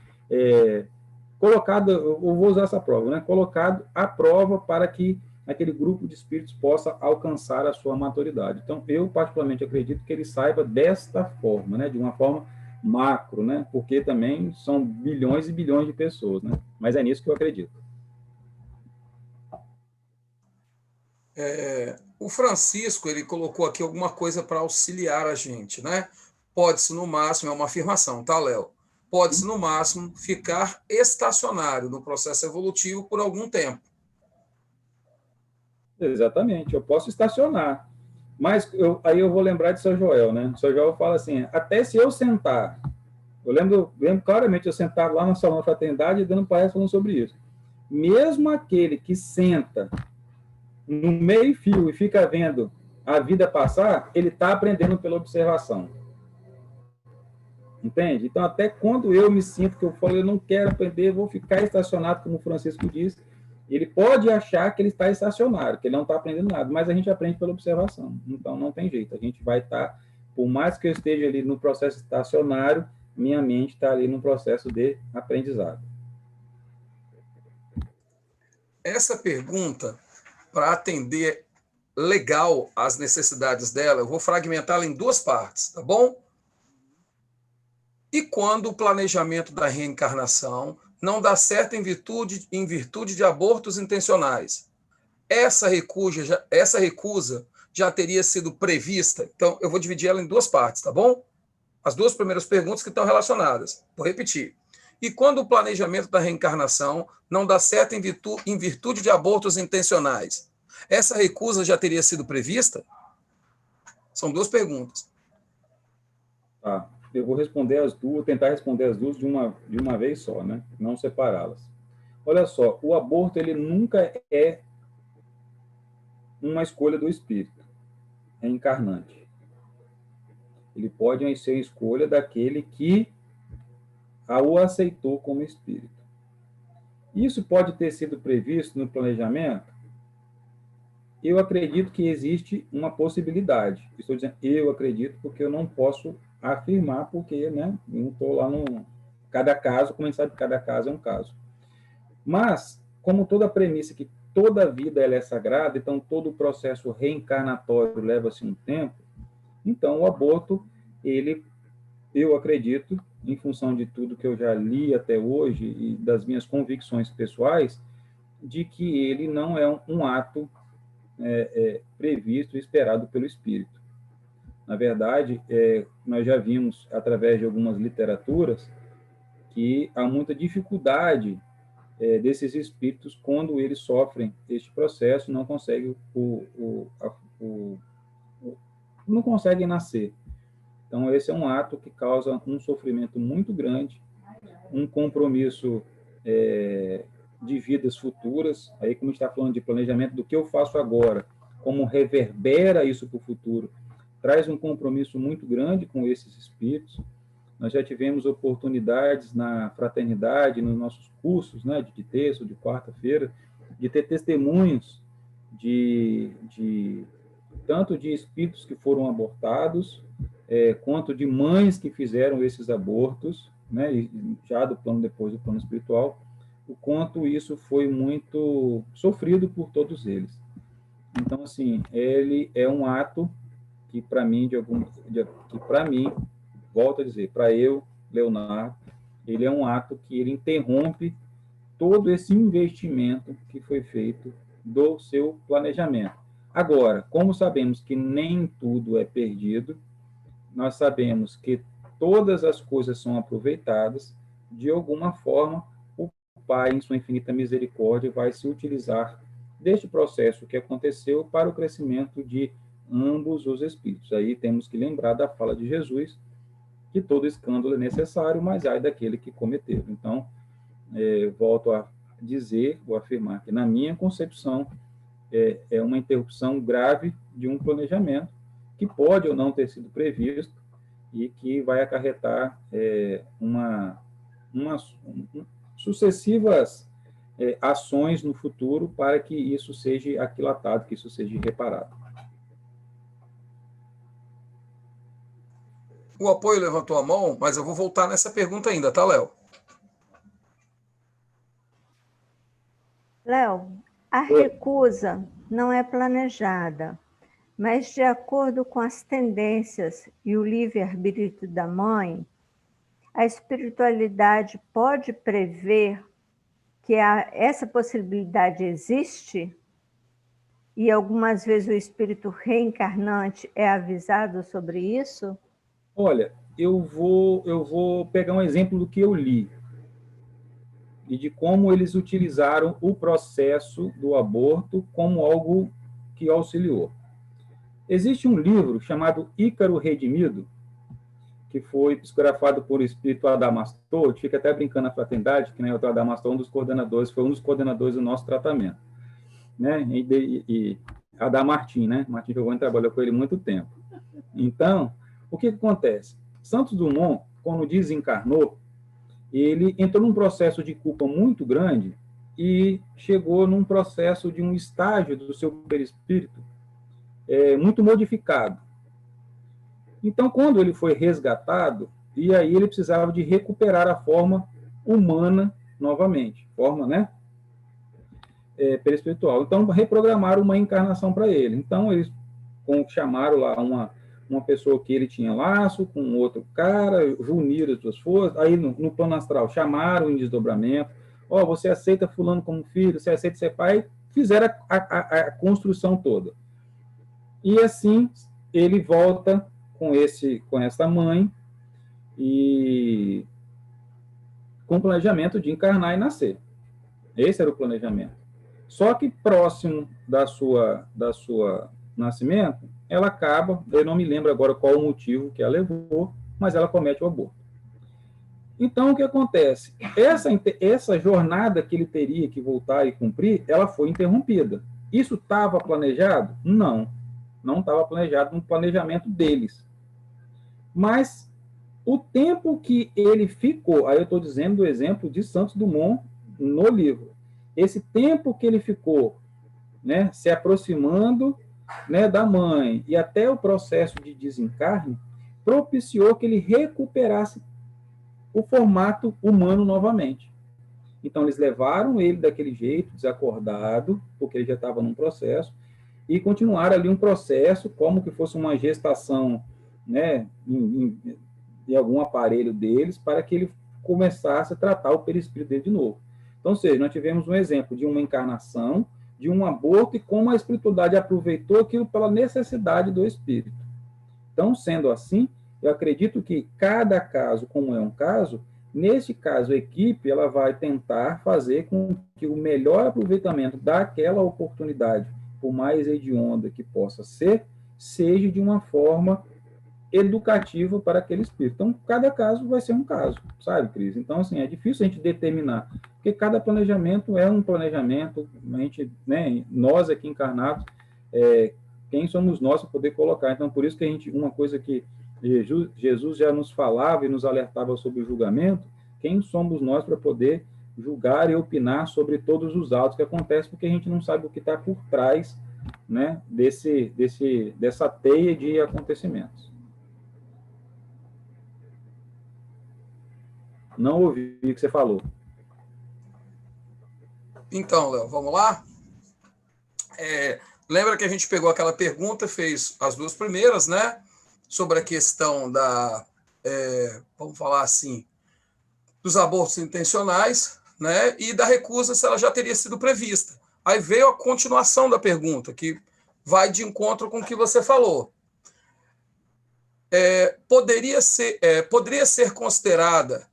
colocado, eu vou usar essa prova, né? Colocado à prova para que aquele grupo de espíritos possa alcançar a sua maturidade. Então, eu particularmente acredito que ele saiba desta forma, né? De uma forma macro, né? Porque também são bilhões e bilhões de pessoas, né? Mas é nisso que eu acredito. O Francisco, ele colocou aqui alguma coisa para auxiliar a gente, né? Pode-se, no máximo, é uma afirmação, tá, Léo? Pode-se, no máximo, ficar estacionário no processo evolutivo por algum tempo. Exatamente, eu posso estacionar. Mas aí eu vou lembrar de São Joel, né? São Joel fala assim, até se eu sentar, eu lembro claramente eu sentado lá na salão da fraternidade e dando palestra falando sobre isso. Mesmo aquele que senta no meio fio e fica vendo a vida passar, ele está aprendendo pela observação. Entende? Então, até quando eu me sinto que eu falo, eu não quero aprender, vou ficar estacionado, como o Francisco disse, ele pode achar que ele está estacionário, que ele não está aprendendo nada, mas a gente aprende pela observação. Então, não tem jeito. A gente vai estar, por mais que eu esteja ali no processo estacionário, minha mente está ali no processo de aprendizado. Essa pergunta, para atender legal as necessidades dela, eu vou fragmentá-la em duas partes, tá bom? E quando o planejamento da reencarnação não dá certo em virtude de abortos intencionais, essa recusa já teria sido prevista? Então, eu vou dividir ela em duas partes, tá bom? As duas primeiras perguntas que estão relacionadas. Vou repetir. E quando o planejamento da reencarnação não dá certo em virtude de abortos intencionais, essa recusa já teria sido prevista? São duas perguntas. Tá. Eu vou responder as duas, tentar responder as duas de uma vez só, né? Não separá-las. Olha só, o aborto ele nunca é uma escolha do espírito reencarnante. Ele pode ser a escolha daquele que o aceitou como espírito. Isso pode ter sido previsto no planejamento? Eu acredito que existe uma possibilidade. Estou dizendo eu acredito porque eu não posso afirmar, porque, né, não estou lá no... Cada caso, como a gente sabe, cada caso é um caso. Mas, como toda premissa que toda vida ela é sagrada, então todo o processo reencarnatório leva-se um tempo, então o aborto, eu acredito, em função de tudo que eu já li até hoje e das minhas convicções pessoais, de que ele não é um ato previsto e esperado pelo espírito. Na verdade, nós já vimos, através de algumas literaturas, que há muita dificuldade desses espíritos quando eles sofrem este processo, não conseguem não conseguem nascer. Então, esse é um ato que causa um sofrimento muito grande, um compromisso de vidas futuras. Aí, como a gente está falando de planejamento do que eu faço agora, como reverbera isso para o futuro, traz um compromisso muito grande com esses espíritos. Nós já tivemos oportunidades na fraternidade, nos nossos cursos, né, de terça, de quarta-feira, de ter testemunhos de tanto de espíritos que foram abortados, quanto de mães que fizeram esses abortos, né, já do plano, depois do plano espiritual, o quanto isso foi muito sofrido por todos eles. Então, assim, ele é um ato que, para mim, volto a dizer, para eu, Leonardo, ele é um ato que ele interrompe todo esse investimento que foi feito do seu planejamento. Agora, como sabemos que nem tudo é perdido, nós sabemos que todas as coisas são aproveitadas, de alguma forma, o Pai, em sua infinita misericórdia, vai se utilizar deste processo que aconteceu para o crescimento de ambos os espíritos. Aí temos que lembrar da fala de Jesus, que todo escândalo é necessário, mas ai daquele que cometeu. Então, volto a dizer, vou afirmar que, na minha concepção, é uma interrupção grave de um planejamento que pode ou não ter sido previsto e que vai acarretar sucessivas ações no futuro para que isso seja aquilatado, que isso seja reparado. O apoio levantou a mão, mas eu vou voltar nessa pergunta ainda, tá, Léo? Léo, a recusa não é planejada, mas de acordo com as tendências e o livre-arbítrio da mãe, a espiritualidade pode prever que essa possibilidade existe e algumas vezes o espírito reencarnante é avisado sobre isso? Olha, eu vou pegar um exemplo do que eu li e de como eles utilizaram o processo do aborto como algo que auxiliou. Existe um livro chamado Ícaro Redimido, que foi psicografado por o espírito Adamastor, que fica até brincando na fraternidade, que o Adamastor foi um dos coordenadores do nosso tratamento, né? E Adamartim, né? Martim Giovanni trabalhou com ele muito tempo. Então, o que acontece? Santos Dumont, quando desencarnou, ele entrou num processo de culpa muito grande e chegou num processo de um estágio do seu perispírito muito modificado. Então, quando ele foi resgatado, e aí ele precisava de recuperar a forma humana novamente, forma, né, perispiritual. Então, reprogramaram uma encarnação para ele. Então, eles chamaram lá uma pessoa que ele tinha laço com outro cara, uniram as duas forças, aí no plano astral chamaram em desdobramento, você aceita fulano como filho, você aceita ser pai, fizeram a construção toda. E assim, ele volta com essa mãe e com o planejamento de encarnar e nascer. Esse era o planejamento. Só que próximo da sua nascimento, ela acaba, eu não me lembro agora qual o motivo que a levou, mas ela comete o aborto. Então, o que acontece? Essa jornada que ele teria que voltar e cumprir, ela foi interrompida. Isso estava planejado? Não estava planejado no planejamento deles. Mas o tempo que ele ficou, aí eu estou dizendo do exemplo de Santos Dumont no livro, esse tempo que ele ficou, né, se aproximando, né, da mãe e até o processo de desencarne, propiciou que ele recuperasse o formato humano novamente. Então, eles levaram ele daquele jeito, desacordado, porque ele já estava num processo, e continuaram ali um processo como que fosse uma gestação, né, em algum aparelho deles, para que ele começasse a tratar o perispírito dele de novo. Então, ou seja, nós tivemos um exemplo de uma encarnação, de um aborto, e como a espiritualidade aproveitou aquilo pela necessidade do espírito. Então, sendo assim, eu acredito que cada caso, como é um caso, nesse caso, a equipe ela vai tentar fazer com que o melhor aproveitamento daquela oportunidade, por mais hedionda que possa ser, seja de uma forma educativa para aquele espírito. Então, cada caso vai ser um caso, sabe, Cris? Então, assim, é difícil a gente determinar, porque cada planejamento é um planejamento, a gente, né, nós aqui encarnados, quem somos nós para poder colocar? Então, por isso que uma coisa que Jesus já nos falava e nos alertava sobre o julgamento, quem somos nós para poder julgar e opinar sobre todos os atos que acontecem, porque a gente não sabe o que está por trás né, dessa teia de acontecimentos. Não ouvi o que você falou. Então, Léo, vamos lá? Lembra que a gente pegou aquela pergunta, fez as duas primeiras, né? Sobre a questão vamos falar assim, dos abortos intencionais, né? E da recusa, se ela já teria sido prevista. Aí veio a continuação da pergunta, que vai de encontro com o que você falou. Poderia ser considerada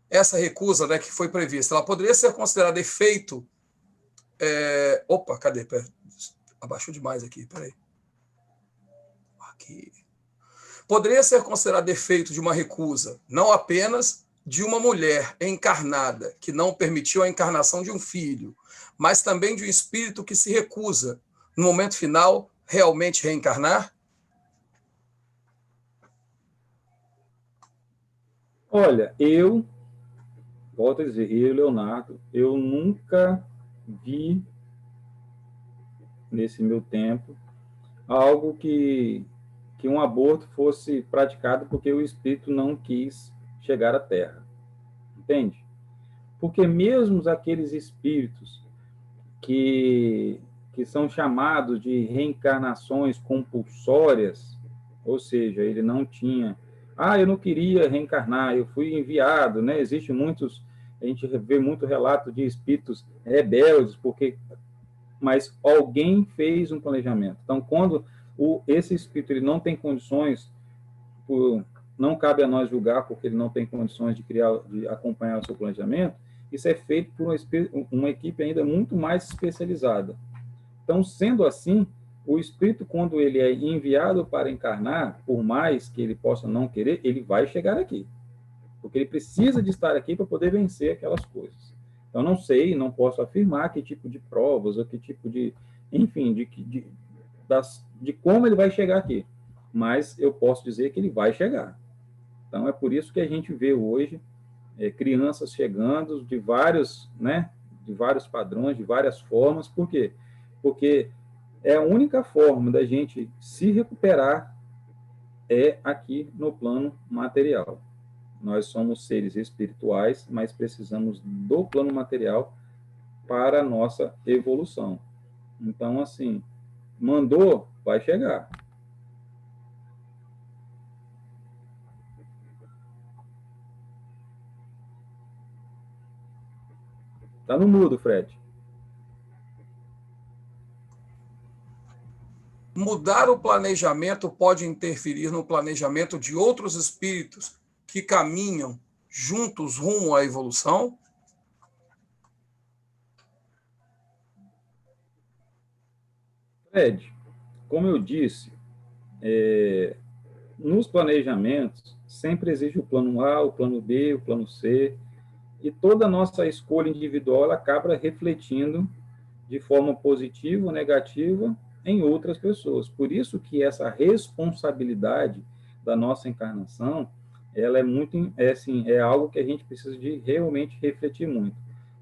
essa recusa, né, que foi prevista, ela poderia ser considerada efeito... Opa, cadê? Pera, abaixou demais aqui, peraí. Aqui. Poderia ser considerado efeito de uma recusa, não apenas de uma mulher encarnada, que não permitiu a encarnação de um filho, mas também de um espírito que se recusa, no momento final, realmente reencarnar? Olha, volto a dizer, Leonardo, eu nunca vi, nesse meu tempo, algo que um aborto fosse praticado porque o espírito não quis chegar à Terra. Entende? Porque mesmo aqueles espíritos que são chamados de reencarnações compulsórias, ou seja, ele não tinha... eu não queria reencarnar, eu fui enviado, né? Existe a gente vê muito relato de espíritos rebeldes, mas alguém fez um planejamento. Então, quando esse espírito ele não tem condições, não cabe a nós julgar porque ele não tem condições de acompanhar o seu planejamento, isso é feito por uma equipe ainda muito mais especializada. Então, sendo assim, o espírito, quando ele é enviado para encarnar, por mais que ele possa não querer, ele vai chegar aqui. Porque ele precisa de estar aqui para poder vencer aquelas coisas. Então, não sei, não posso afirmar que tipo de provas, ou que tipo de... Enfim, de como ele vai chegar aqui. Mas eu posso dizer que ele vai chegar. Então, é por isso que a gente vê hoje crianças chegando de vários, né, de vários padrões, de várias formas. Por quê? Porque é a única forma da gente se recuperar aqui no plano material. Nós somos seres espirituais, mas precisamos do plano material para a nossa evolução. Então, assim, mandou, vai chegar. Tá no mudo, Fred. Mudar o planejamento pode interferir no planejamento de outros espíritos que caminham juntos rumo à evolução? Fred, como eu disse, nos planejamentos sempre existe o plano A, o plano B, o plano C, e toda a nossa escolha individual ela acaba refletindo de forma positiva ou negativa em outras pessoas. Por isso que essa responsabilidade da nossa encarnação, ela é algo que a gente precisa de realmente refletir muito.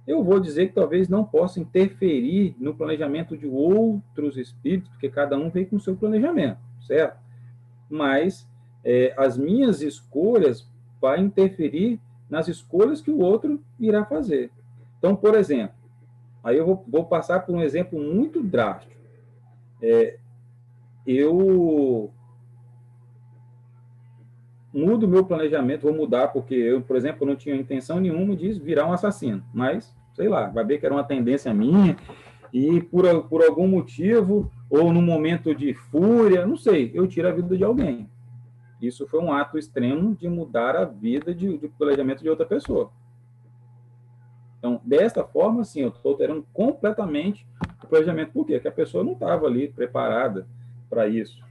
Eu vou dizer que talvez não possa interferir no planejamento de outros espíritos, porque cada um vem com o seu planejamento, certo? Mas as minhas escolhas vão interferir nas escolhas que o outro irá fazer. Então, por exemplo, aí eu vou passar por um exemplo muito drástico. Eu mudo meu planejamento, vou mudar, porque eu, por exemplo, não tinha intenção nenhuma de virar um assassino, mas, sei lá, vai ver que era uma tendência minha, e por algum motivo, ou num momento de fúria, não sei, eu tiro a vida de alguém. Isso foi um ato extremo de mudar a vida de planejamento de outra pessoa. Então, desta forma, sim, eu estou alterando completamente o planejamento. Por quê? Porque a pessoa não estava ali preparada para isso.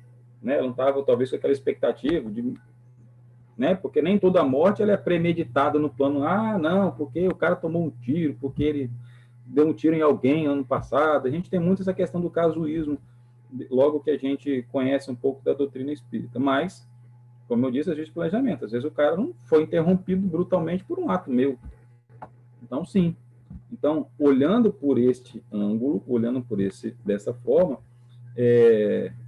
Né? Ela não estava, talvez, com aquela expectativa de... Né? Porque nem toda morte ela é premeditada no plano. Não, porque o cara tomou um tiro, porque ele deu um tiro em alguém ano passado. A gente tem muito essa questão do casuísmo, logo que a gente conhece um pouco da doutrina espírita. Mas, como eu disse, existe planejamento. Às vezes o cara não foi interrompido brutalmente por um ato meu. Então, sim. Então, olhando por este ângulo, olhando dessa forma,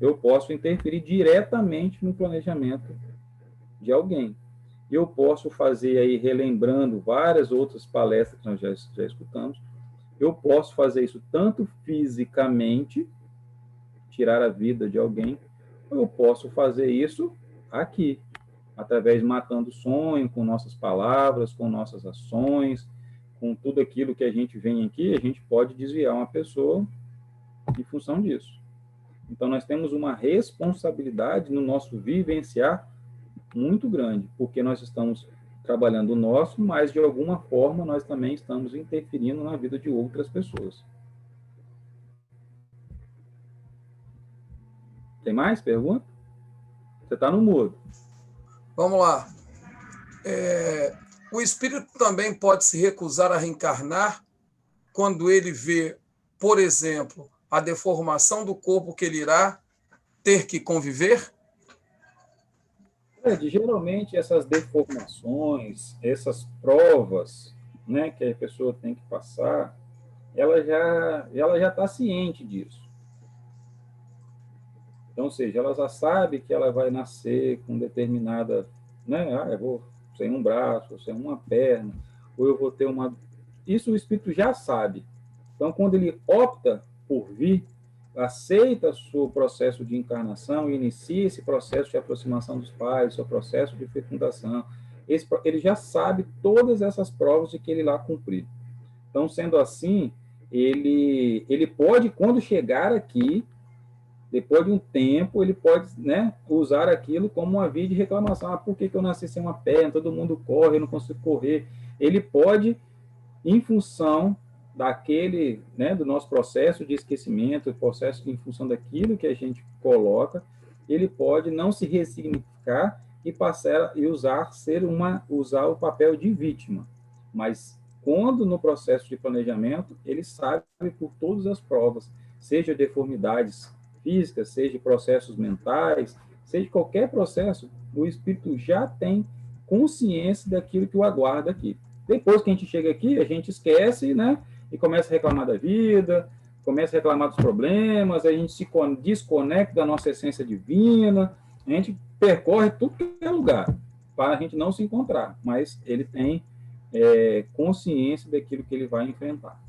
eu posso interferir diretamente no planejamento de alguém. Eu posso fazer aí, relembrando várias outras palestras que nós já escutamos, eu posso fazer isso tanto fisicamente, tirar a vida de alguém, ou eu posso fazer isso aqui, através de matando o sonho, com nossas palavras, com nossas ações, com tudo aquilo que a gente vem aqui, a gente pode desviar uma pessoa em função disso. Então, nós temos uma responsabilidade no nosso vivenciar muito grande, porque nós estamos trabalhando o nosso, mas, de alguma forma, nós também estamos interferindo na vida de outras pessoas. Tem mais pergunta? Você está no mudo. Vamos lá. O espírito também pode se recusar a reencarnar quando ele vê, por exemplo, a deformação do corpo que ele irá ter que conviver? Geralmente, essas deformações, essas provas, né, que a pessoa tem que passar, ela já está ciente disso. Então, ou seja, ela já sabe que ela vai nascer com determinada, né, eu vou sem um braço, ou sem uma perna, ou eu vou ter uma... Isso o espírito já sabe. Então, quando ele opta por vir, aceita o seu processo de encarnação, inicia esse processo de aproximação dos pais, seu processo de fecundação, ele já sabe todas essas provas de que ele lá cumprir. Então, sendo assim, ele pode, quando chegar aqui, depois de um tempo, ele pode, né, usar aquilo como uma via de reclamação. Ah, por que eu nasci sem uma perna? Todo mundo corre, eu não consigo correr. Ele pode, em função daquele, né, do nosso processo de esquecimento, processo em função daquilo que a gente coloca, ele pode não se ressignificar e passar e usar o papel de vítima. Mas quando no processo de planejamento, ele sabe por todas as provas, seja deformidades físicas, seja processos mentais, seja qualquer processo, o espírito já tem consciência daquilo que o aguarda aqui. Depois que a gente chega aqui, a gente esquece, né? E começa a reclamar da vida, começa a reclamar dos problemas, a gente se desconecta da nossa essência divina, a gente percorre tudo que é lugar para a gente não se encontrar, mas ele tem consciência daquilo que ele vai enfrentar.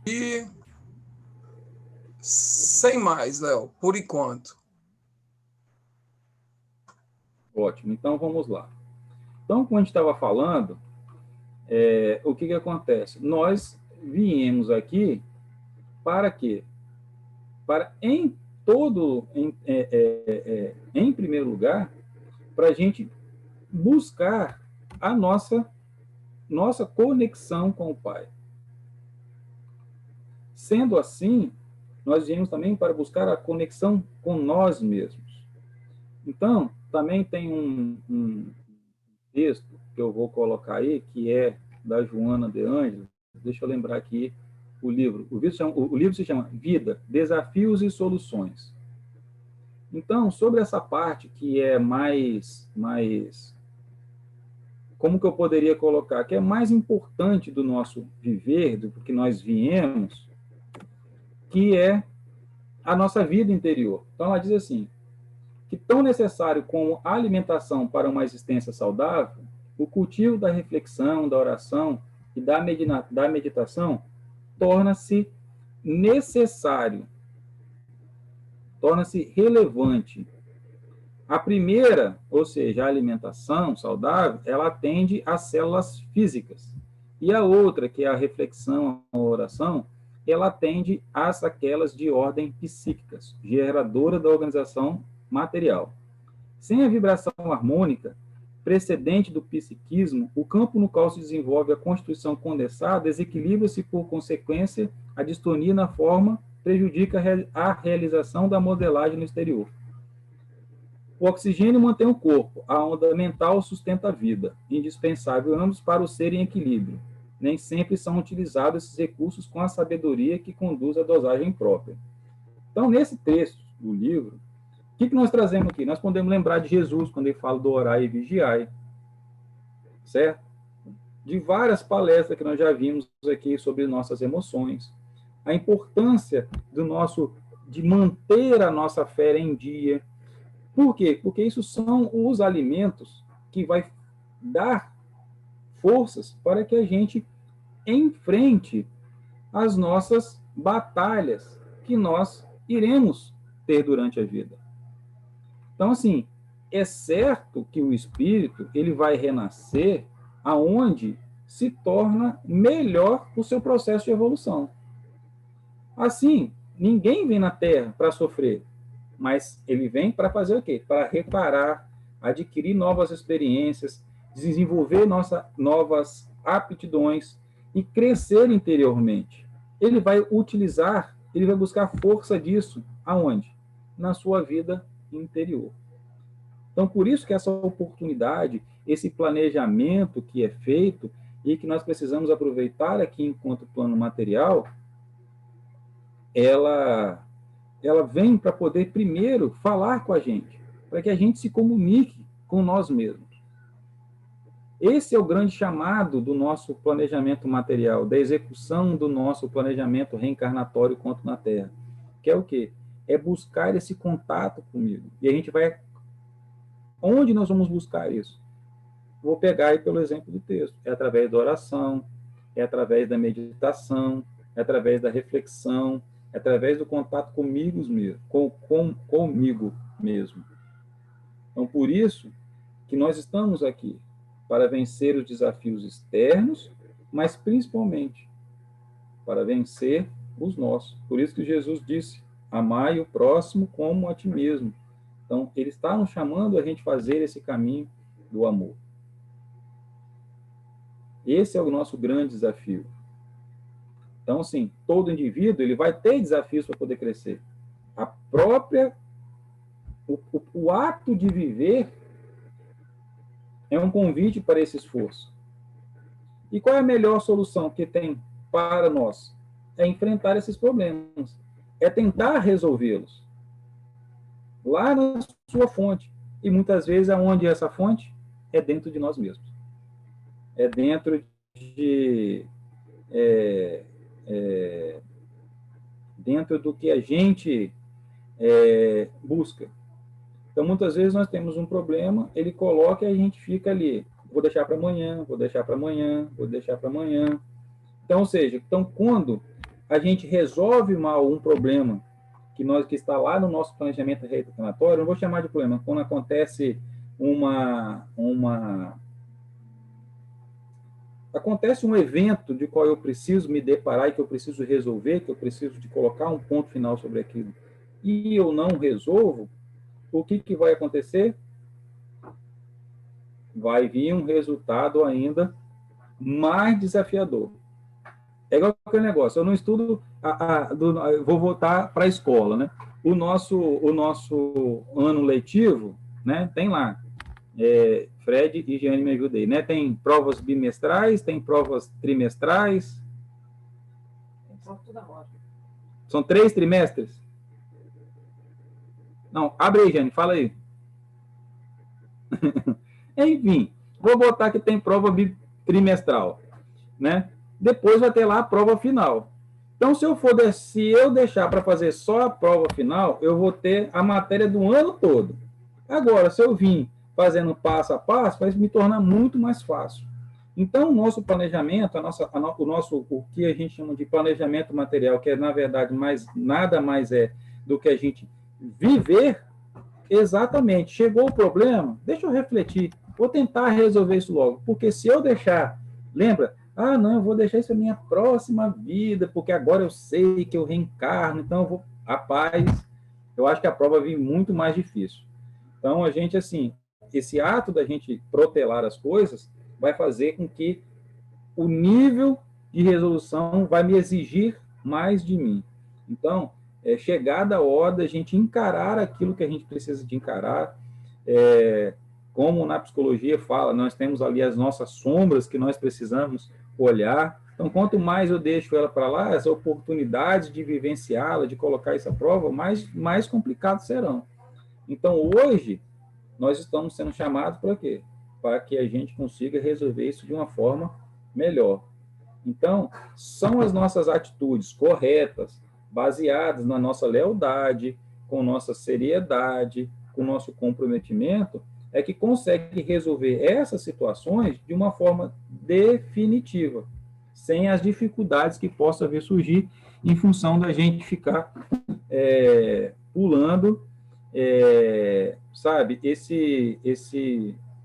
E sem mais, Léo, por enquanto. Ótimo, então vamos lá. Então, como a gente estava falando, o que acontece? Nós viemos aqui para quê? Para, em primeiro lugar, para a gente buscar a nossa conexão com o Pai. Sendo assim, nós viemos também para buscar a conexão com nós mesmos. Então, também tem um texto que eu vou colocar aí, que é da Joana de Ângeles. Deixa eu lembrar aqui o livro. O livro se chama Vida, Desafios e Soluções. Então, sobre essa parte que é mais como que eu poderia colocar? Que é mais importante do nosso viver, do que nós viemos, que é a nossa vida interior. Então, ela diz assim, que tão necessário como a alimentação para uma existência saudável, o cultivo da reflexão, da oração e da meditação torna-se necessário, torna-se relevante. A primeira, ou seja, a alimentação saudável, ela atende às células físicas. E a outra, que é a reflexão, a oração, ela atende às aquelas de ordem psíquicas, geradora da organização material. Sem a vibração harmônica, precedente do psiquismo, o campo no qual se desenvolve a constituição condensada desequilibra-se, por consequência, a distonia na forma prejudica a realização da modelagem no exterior. O oxigênio mantém o corpo, a onda mental sustenta a vida, indispensável ambos para o ser em equilíbrio. Nem sempre são utilizados esses recursos com a sabedoria que conduz à dosagem própria. Então, nesse texto do livro, o que nós trazemos aqui? Nós podemos lembrar de Jesus, quando ele fala do orar e vigiar, certo? de várias palestras que nós já vimos aqui sobre nossas emoções, a importância de manter a nossa fé em dia. Por quê? Porque isso são os alimentos que vai dar forças para que a gente enfrente as nossas batalhas que nós iremos ter durante a vida. Então, assim, é certo que o espírito ele vai renascer aonde se torna melhor o seu processo de evolução. Assim, ninguém vem na Terra para sofrer, mas ele vem para fazer o quê? Para reparar, adquirir novas experiências, desenvolver novas aptidões e crescer interiormente. Ele vai buscar força disso aonde? Na sua vida interior. Então, por isso que essa oportunidade, esse planejamento que é feito e que nós precisamos aproveitar aqui enquanto plano material, ela vem para poder primeiro falar com a gente, para que a gente se comunique com nós mesmos. Esse é o grande chamado do nosso planejamento material, da execução do nosso planejamento reencarnatório quanto na Terra, que é o quê? É buscar esse contato comigo. E a gente vai... Onde nós vamos buscar isso? Vou pegar aí pelo exemplo do texto. É através da oração, é através da meditação, é através da reflexão, é através do contato comigo mesmo. Então, por isso que nós estamos aqui, para vencer os desafios externos, mas principalmente para vencer os nossos. Por isso que Jesus disse, amai o próximo como a ti mesmo. Então, ele está nos chamando a gente fazer esse caminho do amor. Esse é o nosso grande desafio. Então, assim, todo indivíduo ele vai ter desafios para poder crescer. O ato de viver é um convite para esse esforço. E qual é a melhor solução que tem para nós? É enfrentar esses problemas. É tentar resolvê-los. Lá na sua fonte. E muitas vezes, aonde é essa fonte? É dentro de nós mesmos. É dentro de... dentro do que a gente busca. Então, muitas vezes nós temos um problema, ele coloca e a gente fica ali, vou deixar para amanhã, vou deixar para amanhã, vou deixar para amanhã. Então, ou seja, quando a gente resolve mal um problema que está lá no nosso planejamento reencarnatório, não vou chamar de problema, quando acontece acontece um evento de qual eu preciso me deparar e que eu preciso resolver, que eu preciso de colocar um ponto final sobre aquilo, e eu não resolvo, o que vai acontecer? Vai vir um resultado ainda mais desafiador. É igual aquele negócio, eu não estudo, eu vou voltar para a escola, né? O nosso ano letivo, né? Tem lá, Fred e Giane me ajudem, né? Tem provas bimestrais, tem provas trimestrais. Tem prova toda hora. São 3 trimestres? Não, abre aí, Giane, fala aí. Enfim, vou botar que tem prova trimestral, né? Depois vai ter lá a prova final. Então, se eu deixar para fazer só a prova final, eu vou ter a matéria do ano todo. Agora, se eu vim fazendo passo a passo, vai me tornar muito mais fácil. Então, o nosso planejamento, o que a gente chama de planejamento material, que é, na verdade, nada mais é do que a gente viver, exatamente, chegou o problema, deixa eu refletir, vou tentar resolver isso logo, porque se eu deixar, lembra, não, eu vou deixar isso na minha próxima vida, porque agora eu sei que eu reencarno, então eu vou, rapaz, eu acho que a prova vem muito mais difícil. Então, a gente, assim, esse ato da gente protelar as coisas vai fazer com que o nível de resolução vai me exigir mais de mim. Então, é chegada a hora da gente encarar aquilo que a gente precisa de encarar. Como na psicologia fala, nós temos ali as nossas sombras que nós precisamos olhar. Então, quanto mais eu deixo ela para lá, as oportunidades de vivenciá-la, de colocar isso à prova, mais complicados serão. Então, hoje, nós estamos sendo chamados para quê? Para que a gente consiga resolver isso de uma forma melhor. Então, são as nossas atitudes corretas, baseadas na nossa lealdade, com nossa seriedade, com nosso comprometimento, é que consegue resolver essas situações de uma forma definitiva, sem as dificuldades que possa vir surgir em função da gente ficar pulando, sabe,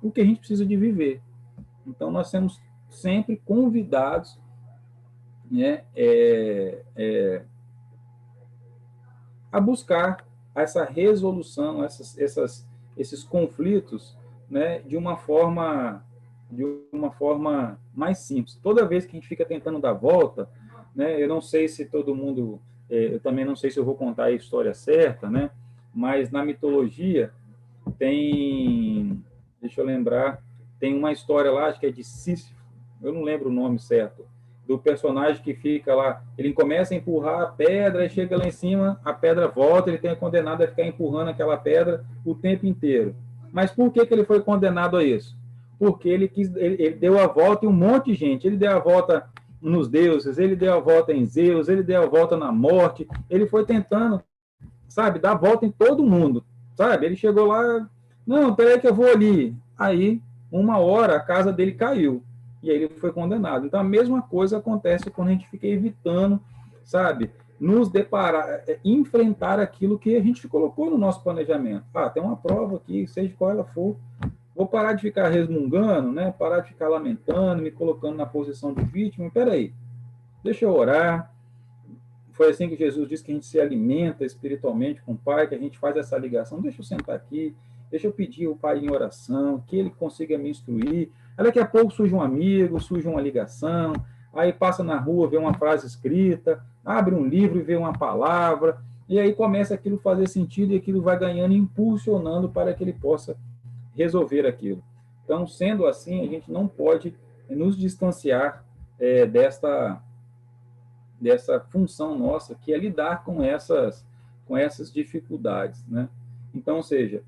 o que a gente precisa de viver. Então, nós somos sempre convidados, né, a buscar essa resolução, esses conflitos, né, de uma forma mais simples. Toda vez que a gente fica tentando dar volta, né, eu não sei se todo mundo, eu também não sei se eu vou contar a história certa, né, mas na mitologia tem, deixa eu lembrar, tem uma história lá, acho que é de Sísifo, eu não lembro o nome certo, do personagem que fica lá, ele começa a empurrar a pedra, e chega lá em cima, a pedra volta, ele tem condenado a ficar empurrando aquela pedra o tempo inteiro. Mas por que ele foi condenado a isso? Porque ele deu a volta em um monte de gente, ele deu a volta nos deuses, ele deu a volta em Zeus, ele deu a volta na morte, ele foi tentando, sabe, dar a volta em todo mundo, sabe? Ele chegou lá, não, peraí que eu vou ali. Aí, uma hora, a casa dele caiu. E aí ele foi condenado. Então, a mesma coisa acontece quando a gente fica evitando, sabe, nos deparar, enfrentar aquilo que a gente colocou no nosso planejamento. Ah, tem uma prova aqui, seja qual ela for, vou parar de ficar resmungando, né, parar de ficar lamentando, me colocando na posição de vítima. Peraí, deixa eu orar. Foi assim que Jesus disse que a gente se alimenta espiritualmente com o Pai, que a gente faz essa ligação. Deixa eu sentar aqui, deixa eu pedir ao Pai em oração, que Ele consiga me instruir. Aí daqui a pouco surge um amigo, surge uma ligação, aí passa na rua, vê uma frase escrita, abre um livro e vê uma palavra, e aí começa aquilo a fazer sentido e aquilo vai ganhando, impulsionando para que ele possa resolver aquilo. Então, sendo assim, a gente não pode nos distanciar dessa função nossa, que é lidar com essas dificuldades, né? Então, ou seja,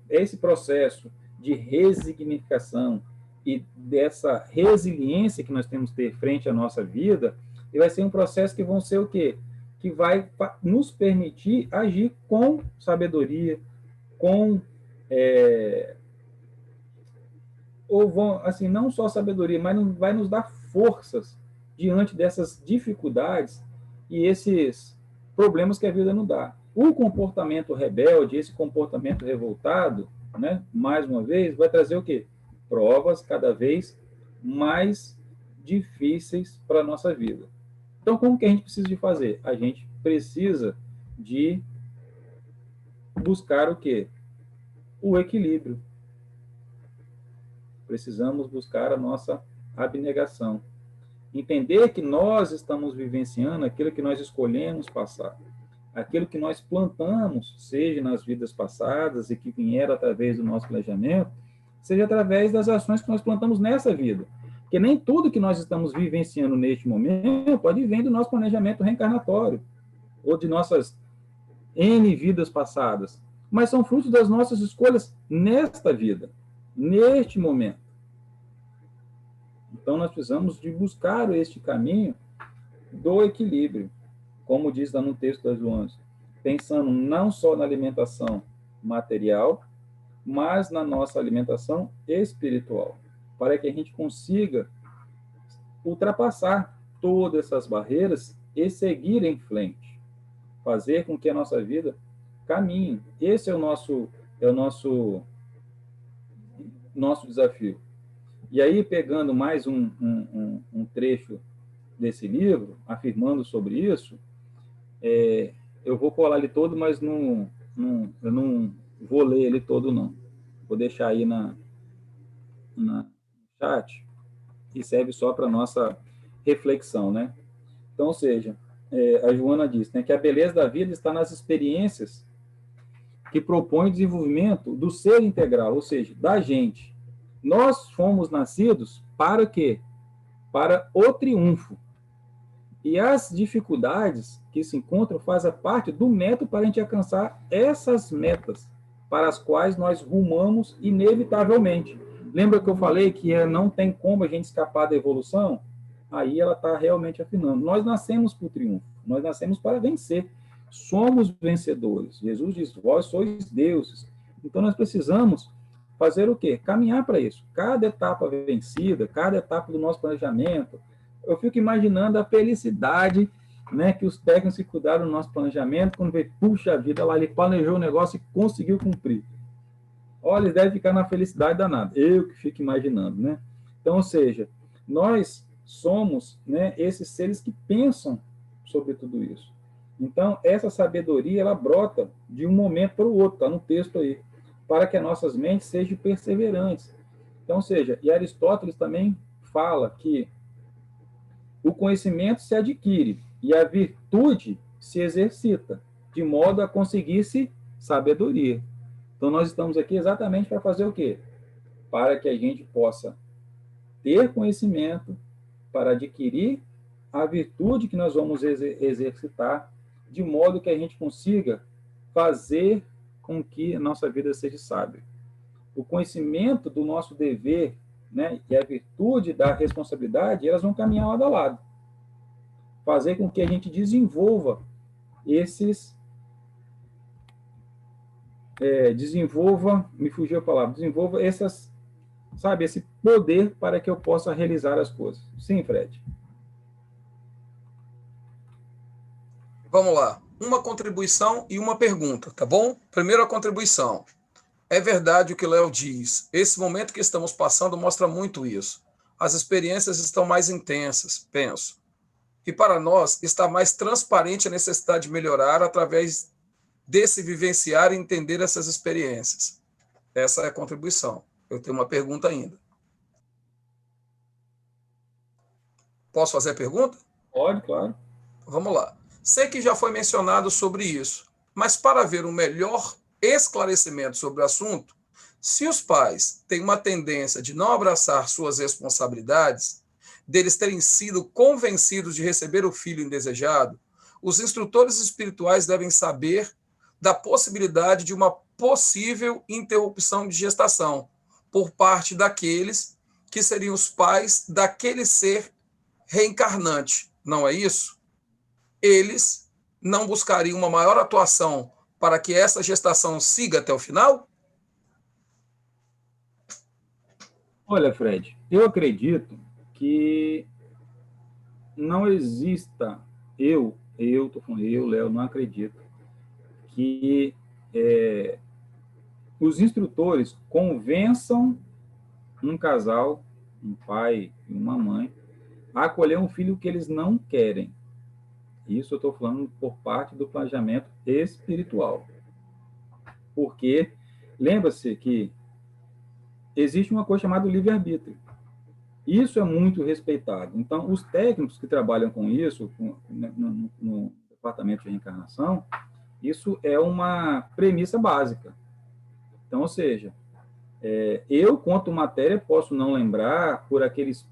esse processo de resignificação e dessa resiliência que nós temos que ter frente à nossa vida, ele vai ser um processo que vão ser o quê? Que vai nos permitir agir com sabedoria, com ou vão, assim, não só sabedoria, mas vai nos dar forças diante dessas dificuldades e esses problemas que a vida nos dá. O comportamento rebelde, esse comportamento revoltado, né, mais uma vez, vai trazer o quê? Provas cada vez mais difíceis para a nossa vida. Então, como que a gente precisa de fazer? A gente precisa de buscar o quê? O equilíbrio. Precisamos buscar a nossa abnegação. Entender que nós estamos vivenciando aquilo que nós escolhemos passar. Aquilo que nós plantamos, seja nas vidas passadas e que vieram através do nosso planejamento, seja através das ações que nós plantamos nessa vida. Porque nem tudo que nós estamos vivenciando neste momento pode vir do nosso planejamento reencarnatório ou de nossas N vidas passadas, mas são frutos das nossas escolhas nesta vida, neste momento. Então, nós precisamos de buscar este caminho do equilíbrio, como diz lá no texto das Joanas, pensando não só na alimentação material, mas na nossa alimentação espiritual, para que a gente consiga ultrapassar todas essas barreiras e seguir em frente, fazer com que a nossa vida caminhe. Esse é o nosso desafio. E aí, pegando mais um trecho desse livro, afirmando sobre isso, eu vou colar ele todo, mas eu não vou ler ele todo, não. Vou deixar aí na chat, e serve só para nossa reflexão, né? Então, ou seja, a Joana diz, né, que a beleza da vida está nas experiências que propõem o desenvolvimento do ser integral, ou seja, da gente. Nós fomos nascidos para quê? Para o triunfo. E as dificuldades que se encontram fazem parte do método para a gente alcançar essas metas, para as quais nós rumamos inevitavelmente. Lembra que eu falei que não tem como a gente escapar da evolução? Aí ela está realmente afinando. Nós nascemos para o triunfo, nós nascemos para vencer. Somos vencedores. Jesus diz, vós sois deuses. Então nós precisamos fazer o quê? Caminhar para isso. Cada etapa vencida, cada etapa do nosso planejamento, eu fico imaginando a felicidade, né, que os técnicos que cuidaram do nosso planejamento, quando vê, puxa vida, lá ele planejou o negócio e conseguiu cumprir. Olha, eles devem ficar na felicidade danada. Eu que fico imaginando, né? Então, ou seja, nós somos, né, esses seres que pensam sobre tudo isso. Então, essa sabedoria, ela brota de um momento para o outro, está no texto aí, para que as nossas mentes sejam perseverantes. Então, ou seja, e Aristóteles também fala que o conhecimento se adquire e a virtude se exercita, de modo a conseguir-se sabedoria. Então, nós estamos aqui exatamente para fazer o quê? Para que a gente possa ter conhecimento, para adquirir a virtude que nós vamos exercitar, de modo que a gente consiga fazer com que a nossa vida seja sábia. O conhecimento do nosso dever, né, e a virtude da responsabilidade, elas vão caminhar lado a lado. Fazer com que a gente desenvolva me fugiu a palavra, desenvolva esse poder para que eu possa realizar as coisas. Sim, Fred. Vamos lá. Uma contribuição e uma pergunta, tá bom? Primeiro a contribuição. É verdade o que o Léo diz. Esse momento que estamos passando mostra muito isso. As experiências estão mais intensas, penso. E para nós está mais transparente a necessidade de melhorar através desse vivenciar e entender essas experiências. Essa é a contribuição. Eu tenho uma pergunta ainda. Posso fazer a pergunta? Pode, claro. Vamos lá. Sei que já foi mencionado sobre isso, mas para haver um melhor esclarecimento sobre o assunto, se os pais têm uma tendência de não abraçar suas responsabilidades, deles terem sido convencidos de receber o filho indesejado, os instrutores espirituais devem saber da possibilidade de uma possível interrupção de gestação por parte daqueles que seriam os pais daquele ser reencarnante, não é isso? Eles não buscariam uma maior atuação para que essa gestação siga até o final? Olha, Fred, eu acredito que não exista, tô falando eu, Léo, não acredito que os instrutores convençam um casal, um pai e uma mãe, a acolher um filho que eles não querem. Isso eu estou falando por parte do planejamento espiritual. Porque, lembra-se que existe uma coisa chamada livre-arbítrio. Isso é muito respeitado. Então, os técnicos que trabalham com isso, no departamento de reencarnação, isso é uma premissa básica. Então, ou seja, eu, quanto matéria, posso não lembrar por aqueles...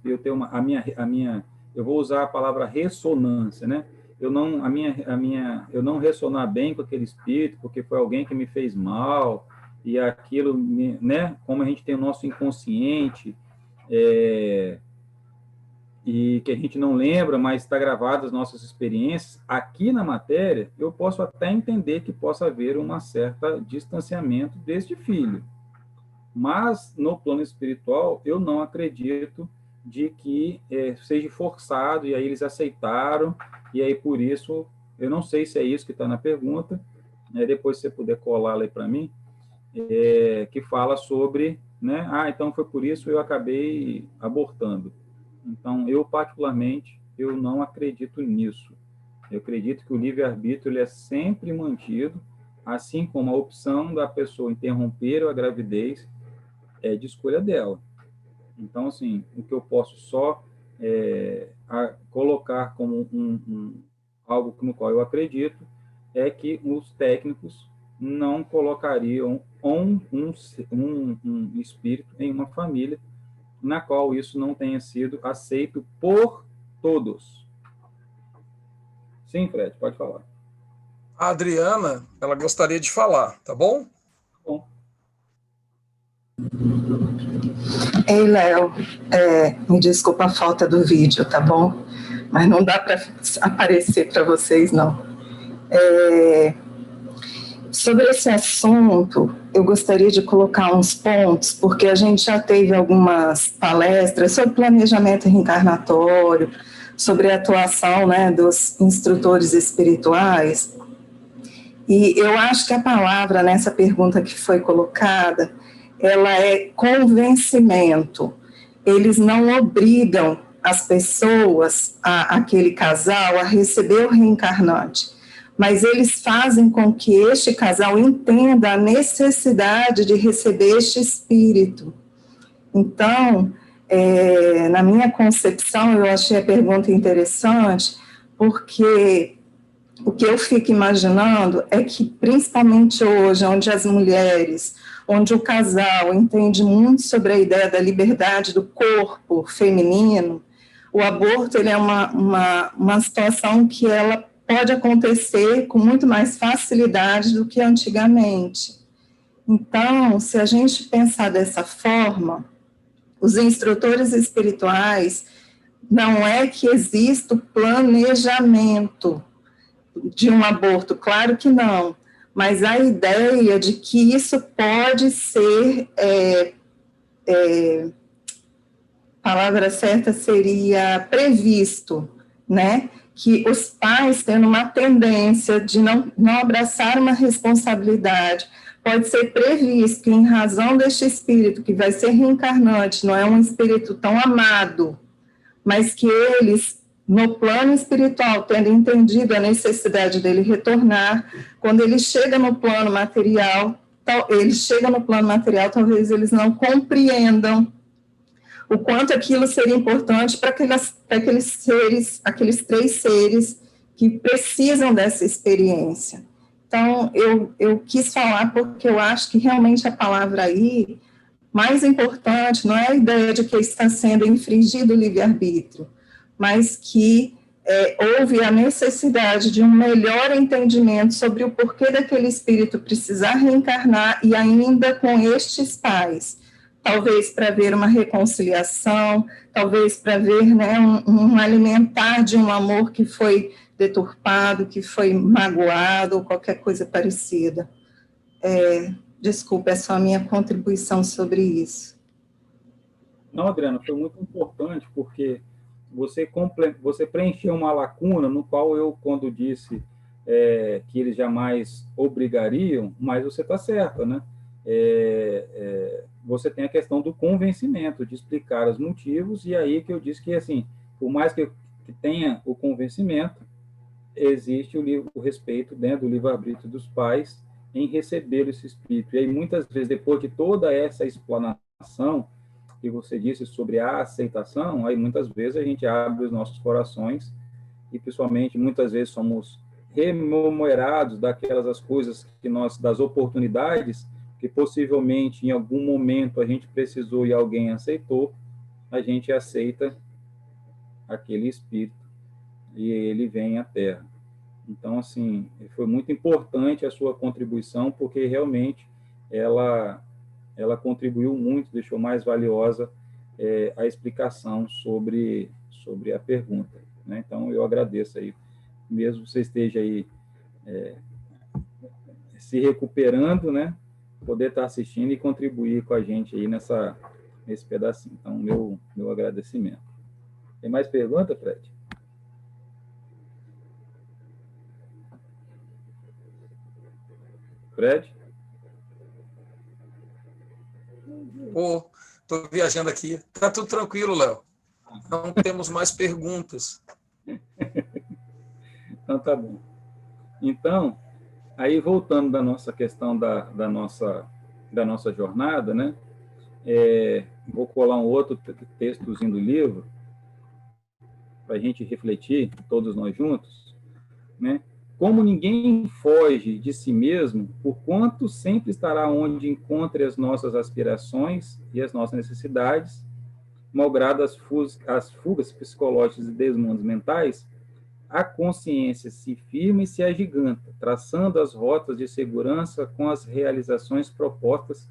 eu vou usar a palavra ressonância, né? Eu não ressonar bem com aquele espírito, porque foi alguém que me fez mal, e aquilo, né? Como a gente tem o nosso inconsciente, e que a gente não lembra, mas está gravado as nossas experiências, aqui na matéria, eu posso até entender que possa haver um certo distanciamento deste filho. Mas, no plano espiritual, eu não acredito de que seja forçado, e aí eles aceitaram, e aí por isso, eu não sei se é isso que está na pergunta, depois se você puder colar aí para mim, que fala sobre, né, então foi por isso eu acabei abortando. Então, eu particularmente, eu não acredito nisso. Eu acredito que o livre-arbítrio ele é sempre mantido, assim como a opção da pessoa interromper a gravidez é de escolha dela. Então, assim, o que eu posso só colocar como algo no qual eu acredito é que os técnicos não colocariam um espírito em uma família na qual isso não tenha sido aceito por todos. Sim, Fred, pode falar. A Adriana, ela gostaria de falar, tá bom? Bom. Ei, Léo, me desculpa a falta do vídeo, tá bom? Mas não dá para aparecer para vocês, não. Sobre esse assunto, eu gostaria de colocar uns pontos, porque a gente já teve algumas palestras sobre planejamento reencarnatório, sobre a atuação, né, dos instrutores espirituais, e eu acho que a palavra nessa pergunta que foi colocada, ela é convencimento. Eles não obrigam as pessoas, aquele casal, a receber o reencarnante, mas eles fazem com que este casal entenda a necessidade de receber este espírito. Então, na minha concepção, eu achei a pergunta interessante, porque o que eu fico imaginando é que, principalmente hoje, onde as mulheres, onde o casal entende muito sobre a ideia da liberdade do corpo feminino, o aborto ele é uma situação que ela pode acontecer com muito mais facilidade do que antigamente. Então, se a gente pensar dessa forma, os instrutores espirituais, não é que exista o planejamento de um aborto, claro que não, mas a ideia de que isso pode ser, a palavra certa seria previsto, né? Que os pais tendo uma tendência de não abraçar uma responsabilidade, pode ser previsto que em razão deste espírito que vai ser reencarnante, não é um espírito tão amado, mas que eles, no plano espiritual, tendo entendido a necessidade dele retornar, quando ele chega no plano material, talvez eles não compreendam o quanto aquilo seria importante para aqueles três seres que precisam dessa experiência. Então, eu quis falar porque eu acho que realmente a palavra aí, mais importante, não é a ideia de que está sendo infringido o livre-arbítrio, mas que houve a necessidade de um melhor entendimento sobre o porquê daquele espírito precisar reencarnar e ainda com estes pais, talvez para ver uma reconciliação, talvez para ver, né, um alimentar de um amor que foi deturpado, que foi magoado, ou qualquer coisa parecida. Desculpa, é só a minha contribuição sobre isso. Não, Adriana, foi muito importante, porque você preencheu uma lacuna no qual eu, quando disse que eles jamais obrigariam, mas você está certa, né? Você tem a questão do convencimento, de explicar os motivos, e aí que eu disse que, assim, por mais que tenha o convencimento, existe o respeito dentro do livre-arbítrio dos pais em receber esse espírito. E aí, muitas vezes, depois de toda essa explanação que você disse sobre a aceitação, aí muitas vezes a gente abre os nossos corações e, principalmente, muitas vezes somos rememorados das coisas das oportunidades que possivelmente em algum momento a gente precisou e alguém aceitou, a gente aceita aquele espírito e ele vem à Terra. Então, assim, foi muito importante a sua contribuição, porque realmente ela contribuiu muito, deixou mais valiosa a explicação sobre a pergunta, né? Então, eu agradeço aí, mesmo você esteja aí se recuperando, né? Poder estar assistindo e contribuir com a gente aí nesse pedacinho. Então, meu agradecimento. Tem mais pergunta, Fred? Fred? Estou viajando aqui. Está tudo tranquilo, Léo. Não temos mais perguntas. Então, tá bom. Então, aí voltando da nossa questão da nossa jornada, né? Vou colar um outro textozinho do livro para a gente refletir, todos nós juntos, né? Como ninguém foge de si mesmo, porquanto sempre estará onde encontre as nossas aspirações e as nossas necessidades, malgrado as fugas psicológicas e desmandos mentais, a consciência se firma e se agiganta, traçando as rotas de segurança com as realizações propostas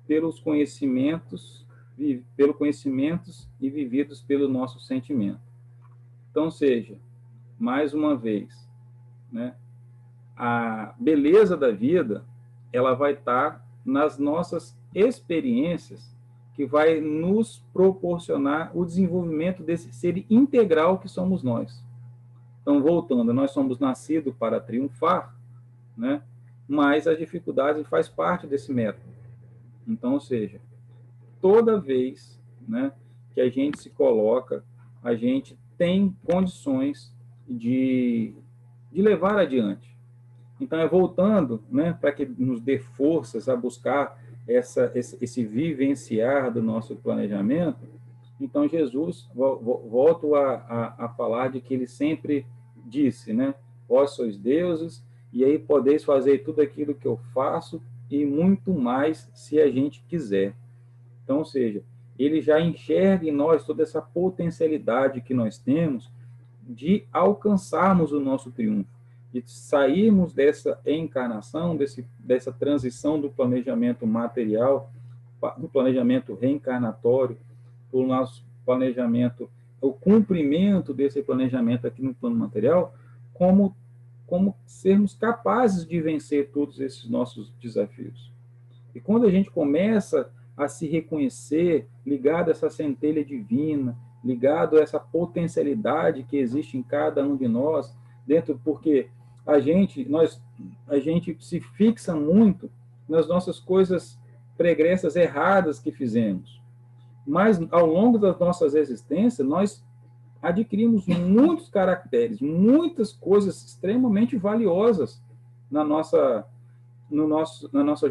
pelos conhecimentos pelo conhecimentos e vividos pelo nosso sentimento. Então, seja, mais uma vez, né, a beleza da vida, ela vai estar nas nossas experiências, que vai nos proporcionar o desenvolvimento desse ser integral que somos nós. Então, voltando, nós somos nascidos para triunfar, né? Mas as dificuldades faz parte desse método. Então, ou seja, toda vez, né, que a gente se coloca, a gente tem condições de levar adiante. Então, é voltando, né, para que nos dê forças a buscar esse vivenciar do nosso planejamento. Então, Jesus, volto a falar de que ele sempre disse, né, vós sois deuses, e aí podeis fazer tudo aquilo que eu faço e muito mais se a gente quiser. Então, ou seja, ele já enxerga em nós toda essa potencialidade que nós temos de alcançarmos o nosso triunfo, de sairmos dessa encarnação, dessa transição do planejamento material, do planejamento reencarnatório, para o nosso planejamento, o cumprimento desse planejamento aqui no plano material, como sermos capazes de vencer todos esses nossos desafios. E quando a gente começa a se reconhecer ligado a essa centelha divina, ligado a essa potencialidade que existe em cada um de nós, porque a gente se fixa muito nas nossas coisas pregressas erradas que fizemos. Mas, ao longo das nossas existências, nós adquirimos muitos caracteres, muitas coisas extremamente valiosas na nossa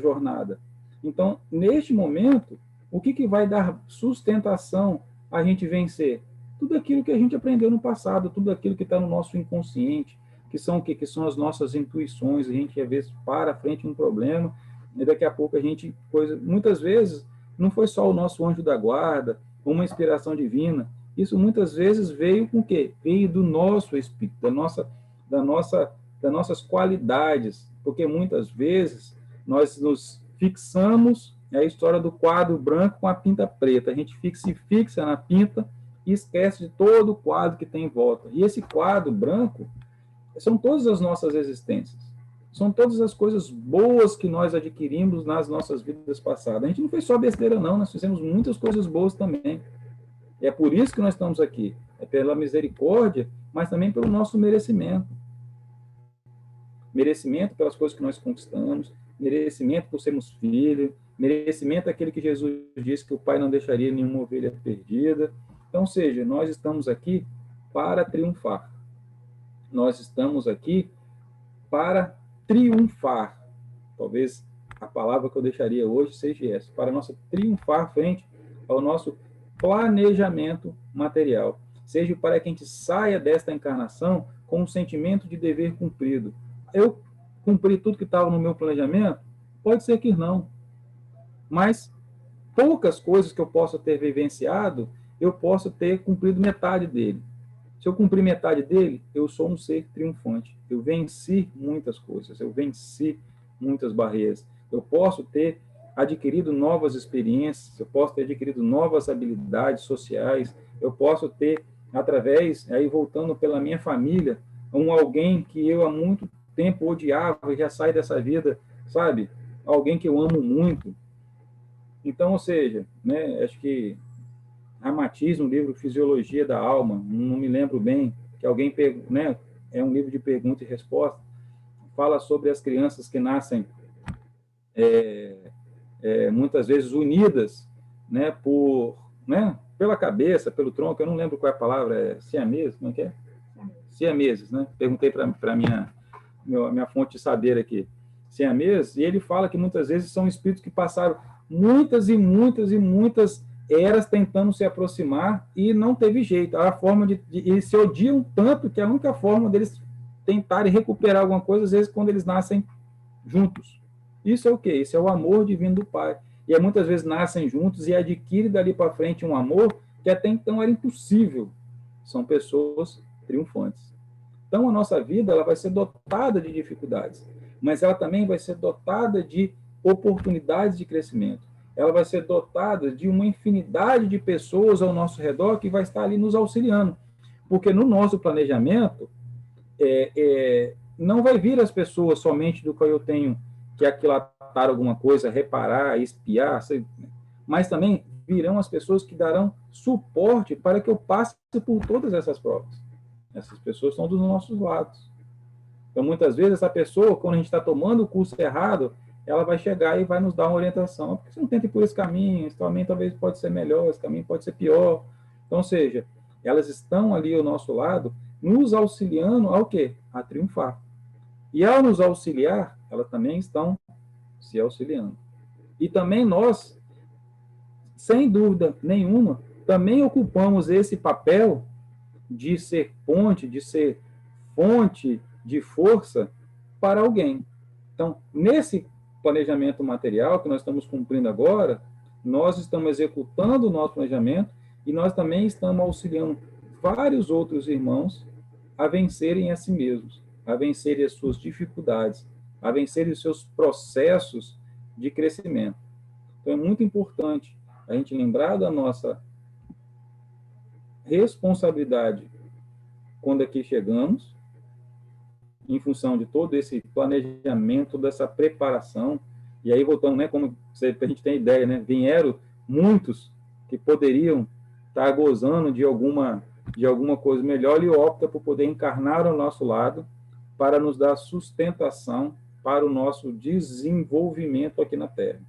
jornada. Então, neste momento, o que vai dar sustentação a gente vencer? Tudo aquilo que a gente aprendeu no passado, tudo aquilo que está no nosso inconsciente, que são o quê? Que são as nossas intuições. A gente, às vezes, para frente um problema, e daqui a pouco a gente... muitas vezes, não foi só o nosso anjo da guarda, uma inspiração divina. Isso, muitas vezes, veio com o quê? Veio do nosso espírito, das nossas qualidades, porque muitas vezes nós nos fixamos, é a história do quadro branco com a pinta preta. A gente se fixa na pinta e esquece de todo o quadro que tem em volta. E esse quadro branco são todas as nossas existências. São todas as coisas boas que nós adquirimos nas nossas vidas passadas. A gente não fez só besteira, não. Nós fizemos muitas coisas boas também. É por isso que nós estamos aqui. É pela misericórdia, mas também pelo nosso merecimento. Merecimento pelas coisas que nós conquistamos, merecimento por sermos filhos, merecimento aquele que Jesus disse que o Pai não deixaria nenhuma ovelha perdida. Então, ou seja, nós estamos aqui para triunfar. Nós estamos aqui para triunfar. Talvez a palavra que eu deixaria hoje seja essa, para nossa triunfar frente ao nosso planejamento material. Seja para que a gente saia desta encarnação com um sentimento de dever cumprido. Eu cumpri tudo que estava no meu planejamento? Pode ser que não. Mas poucas coisas que eu possa ter vivenciado, eu posso ter cumprido metade dele. Se eu cumprir metade dele, eu sou um ser triunfante. Eu venci muitas coisas, eu venci muitas barreiras. Eu posso ter adquirido novas experiências, eu posso ter adquirido novas habilidades sociais, eu posso ter, através, aí voltando pela minha família, alguém que eu há muito tempo odiava e já sai dessa vida, sabe? Alguém que eu amo muito. Então, ou seja, né, acho que Ramatiz, um livro Fisiologia da Alma, não me lembro bem, que alguém, né, é um livro de pergunta e resposta, fala sobre as crianças que nascem muitas vezes unidas, né, pela cabeça, pelo tronco, eu não lembro qual é a palavra, siameses, como é que é? Siameses, né? Perguntei para minha fonte de saber aqui, siameses, e ele fala que muitas vezes são espíritos que passaram muitas e muitas e muitas eras tentando se aproximar e não teve jeito. A forma eles se odiam tanto que a única forma deles tentarem recuperar alguma coisa, às vezes, quando eles nascem juntos. Isso é o quê? Isso é o amor divino do Pai. E muitas vezes nascem juntos e adquirem dali para frente um amor que até então era impossível. São pessoas triunfantes. Então, a nossa vida ela vai ser dotada de dificuldades, mas ela também vai ser dotada de oportunidades de crescimento. ela vai ser dotada de uma infinidade de pessoas ao nosso redor que vai estar ali nos auxiliando. Porque no nosso planejamento, não vai vir as pessoas somente do que eu tenho que aquilatar alguma coisa, reparar, espiar, mas também virão as pessoas que darão suporte para que eu passe por todas essas provas. Essas pessoas estão dos nossos lados. Então, muitas vezes, essa pessoa, quando a gente está tomando o curso errado, ela vai chegar e vai nos dar uma orientação. Porque você não tenta ir por esse caminho, esse caminho talvez pode ser melhor, esse caminho pode ser pior. Então, ou seja, elas estão ali ao nosso lado, nos auxiliando ao quê? A triunfar. E ao nos auxiliar, elas também estão se auxiliando. E também nós, sem dúvida nenhuma, também ocupamos esse papel de ser ponte, de ser fonte de força para alguém. Então, nesse planejamento material que nós estamos cumprindo agora, nós estamos executando o nosso planejamento e nós também estamos auxiliando vários outros irmãos a vencerem a si mesmos, a vencerem as suas dificuldades, a vencerem os seus processos de crescimento. Então, é muito importante a gente lembrar da nossa responsabilidade quando aqui chegamos, em função de todo esse planejamento, dessa preparação. E aí, voltando, né, como a gente tem ideia, né, vieram muitos que poderiam estar gozando de alguma coisa melhor e opta por poder encarnar ao nosso lado para nos dar sustentação para o nosso desenvolvimento aqui na Terra.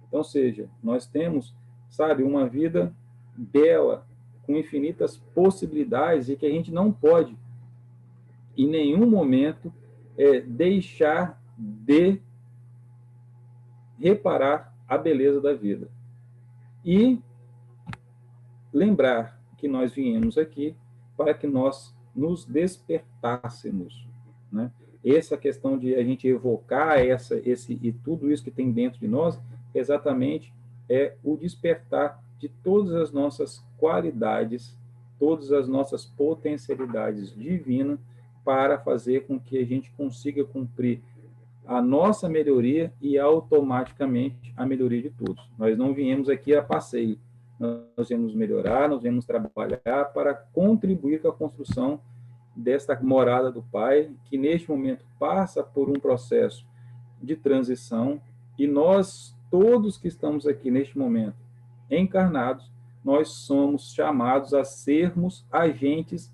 Então, seja, nós temos, sabe, uma vida bela, com infinitas possibilidades e que a gente não pode, em nenhum momento, deixar de reparar a beleza da vida. E lembrar que nós viemos aqui para que nós nos despertássemos, né? Essa questão de a gente evocar e tudo isso que tem dentro de nós, exatamente é o despertar de todas as nossas qualidades, todas as nossas potencialidades divinas, para fazer com que a gente consiga cumprir a nossa melhoria e automaticamente a melhoria de todos. Nós não viemos aqui a passeio, nós viemos melhorar, nós viemos trabalhar para contribuir com a construção desta morada do Pai, que neste momento passa por um processo de transição, e nós, todos que estamos aqui neste momento, encarnados, nós somos chamados a sermos agentes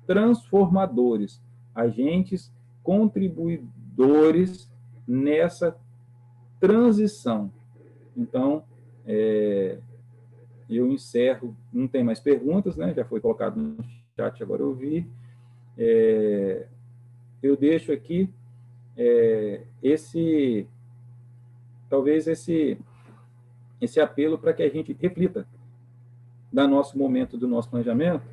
transformadores, agentes contribuidores nessa transição. Então, eu encerro, não tem mais perguntas, né? Já foi colocado no chat, agora eu vi. Eu deixo aqui talvez esse apelo para que a gente reflita do nosso momento, do nosso planejamento,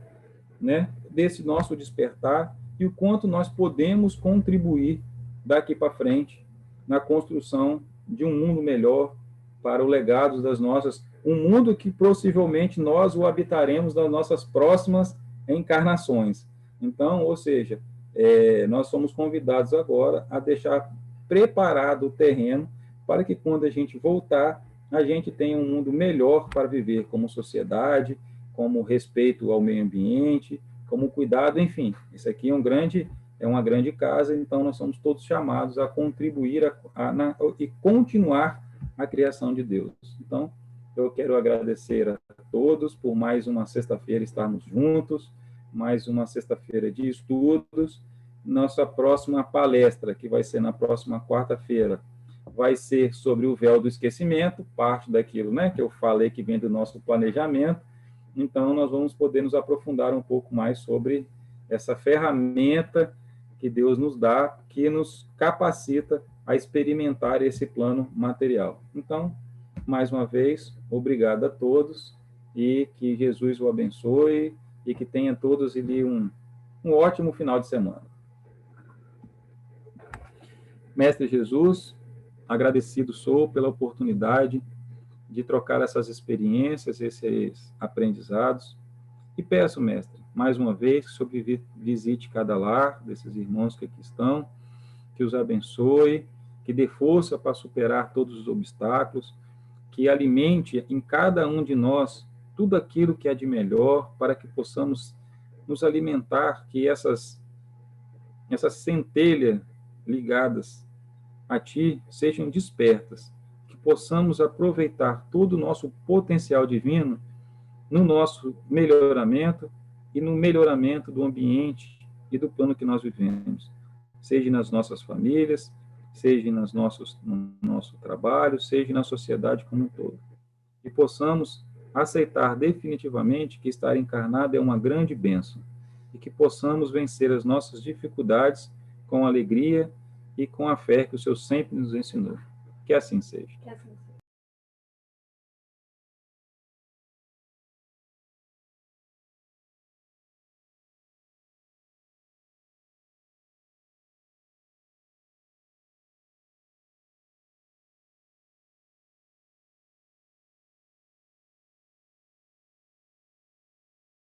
né? Desse nosso despertar e o quanto nós podemos contribuir daqui para frente na construção de um mundo melhor para o legado das nossas, um mundo que possivelmente nós o habitaremos nas nossas próximas encarnações. Então, ou seja, nós somos convidados agora a deixar preparado o terreno para que quando a gente voltar, a gente tenha um mundo melhor para viver como sociedade, como respeito ao meio ambiente, como cuidado, enfim. Isso aqui é uma grande casa, então nós somos todos chamados a contribuir e continuar a criação de Deus. Então, eu quero agradecer a todos por mais uma sexta-feira estarmos juntos, mais uma sexta-feira de estudos. Nossa próxima palestra, que vai ser na próxima quarta-feira, vai ser sobre o véu do esquecimento, parte daquilo, né, que eu falei que vem do nosso planejamento. Então, nós vamos poder nos aprofundar um pouco mais sobre essa ferramenta que Deus nos dá, que nos capacita a experimentar esse plano material. Então, mais uma vez, obrigado a todos e que Jesus o abençoe e que tenha todos ali um ótimo final de semana. Mestre Jesus, agradecido sou pela oportunidade de trocar essas experiências, esses aprendizados. E peço, mestre, mais uma vez, que o Senhor visite cada lar desses irmãos que aqui estão, que os abençoe, que dê força para superar todos os obstáculos, que alimente em cada um de nós tudo aquilo que é de melhor, para que possamos nos alimentar, que essas centelhas ligadas a Ti sejam despertas, que possamos aproveitar todo o nosso potencial divino no nosso melhoramento e no melhoramento do ambiente e do plano que nós vivemos, seja nas nossas famílias, seja no nosso trabalho, seja na sociedade como um todo. E possamos aceitar definitivamente que estar encarnado é uma grande bênção e que possamos vencer as nossas dificuldades com alegria e com a fé que o Senhor sempre nos ensinou. Que assim seja. Que assim seja.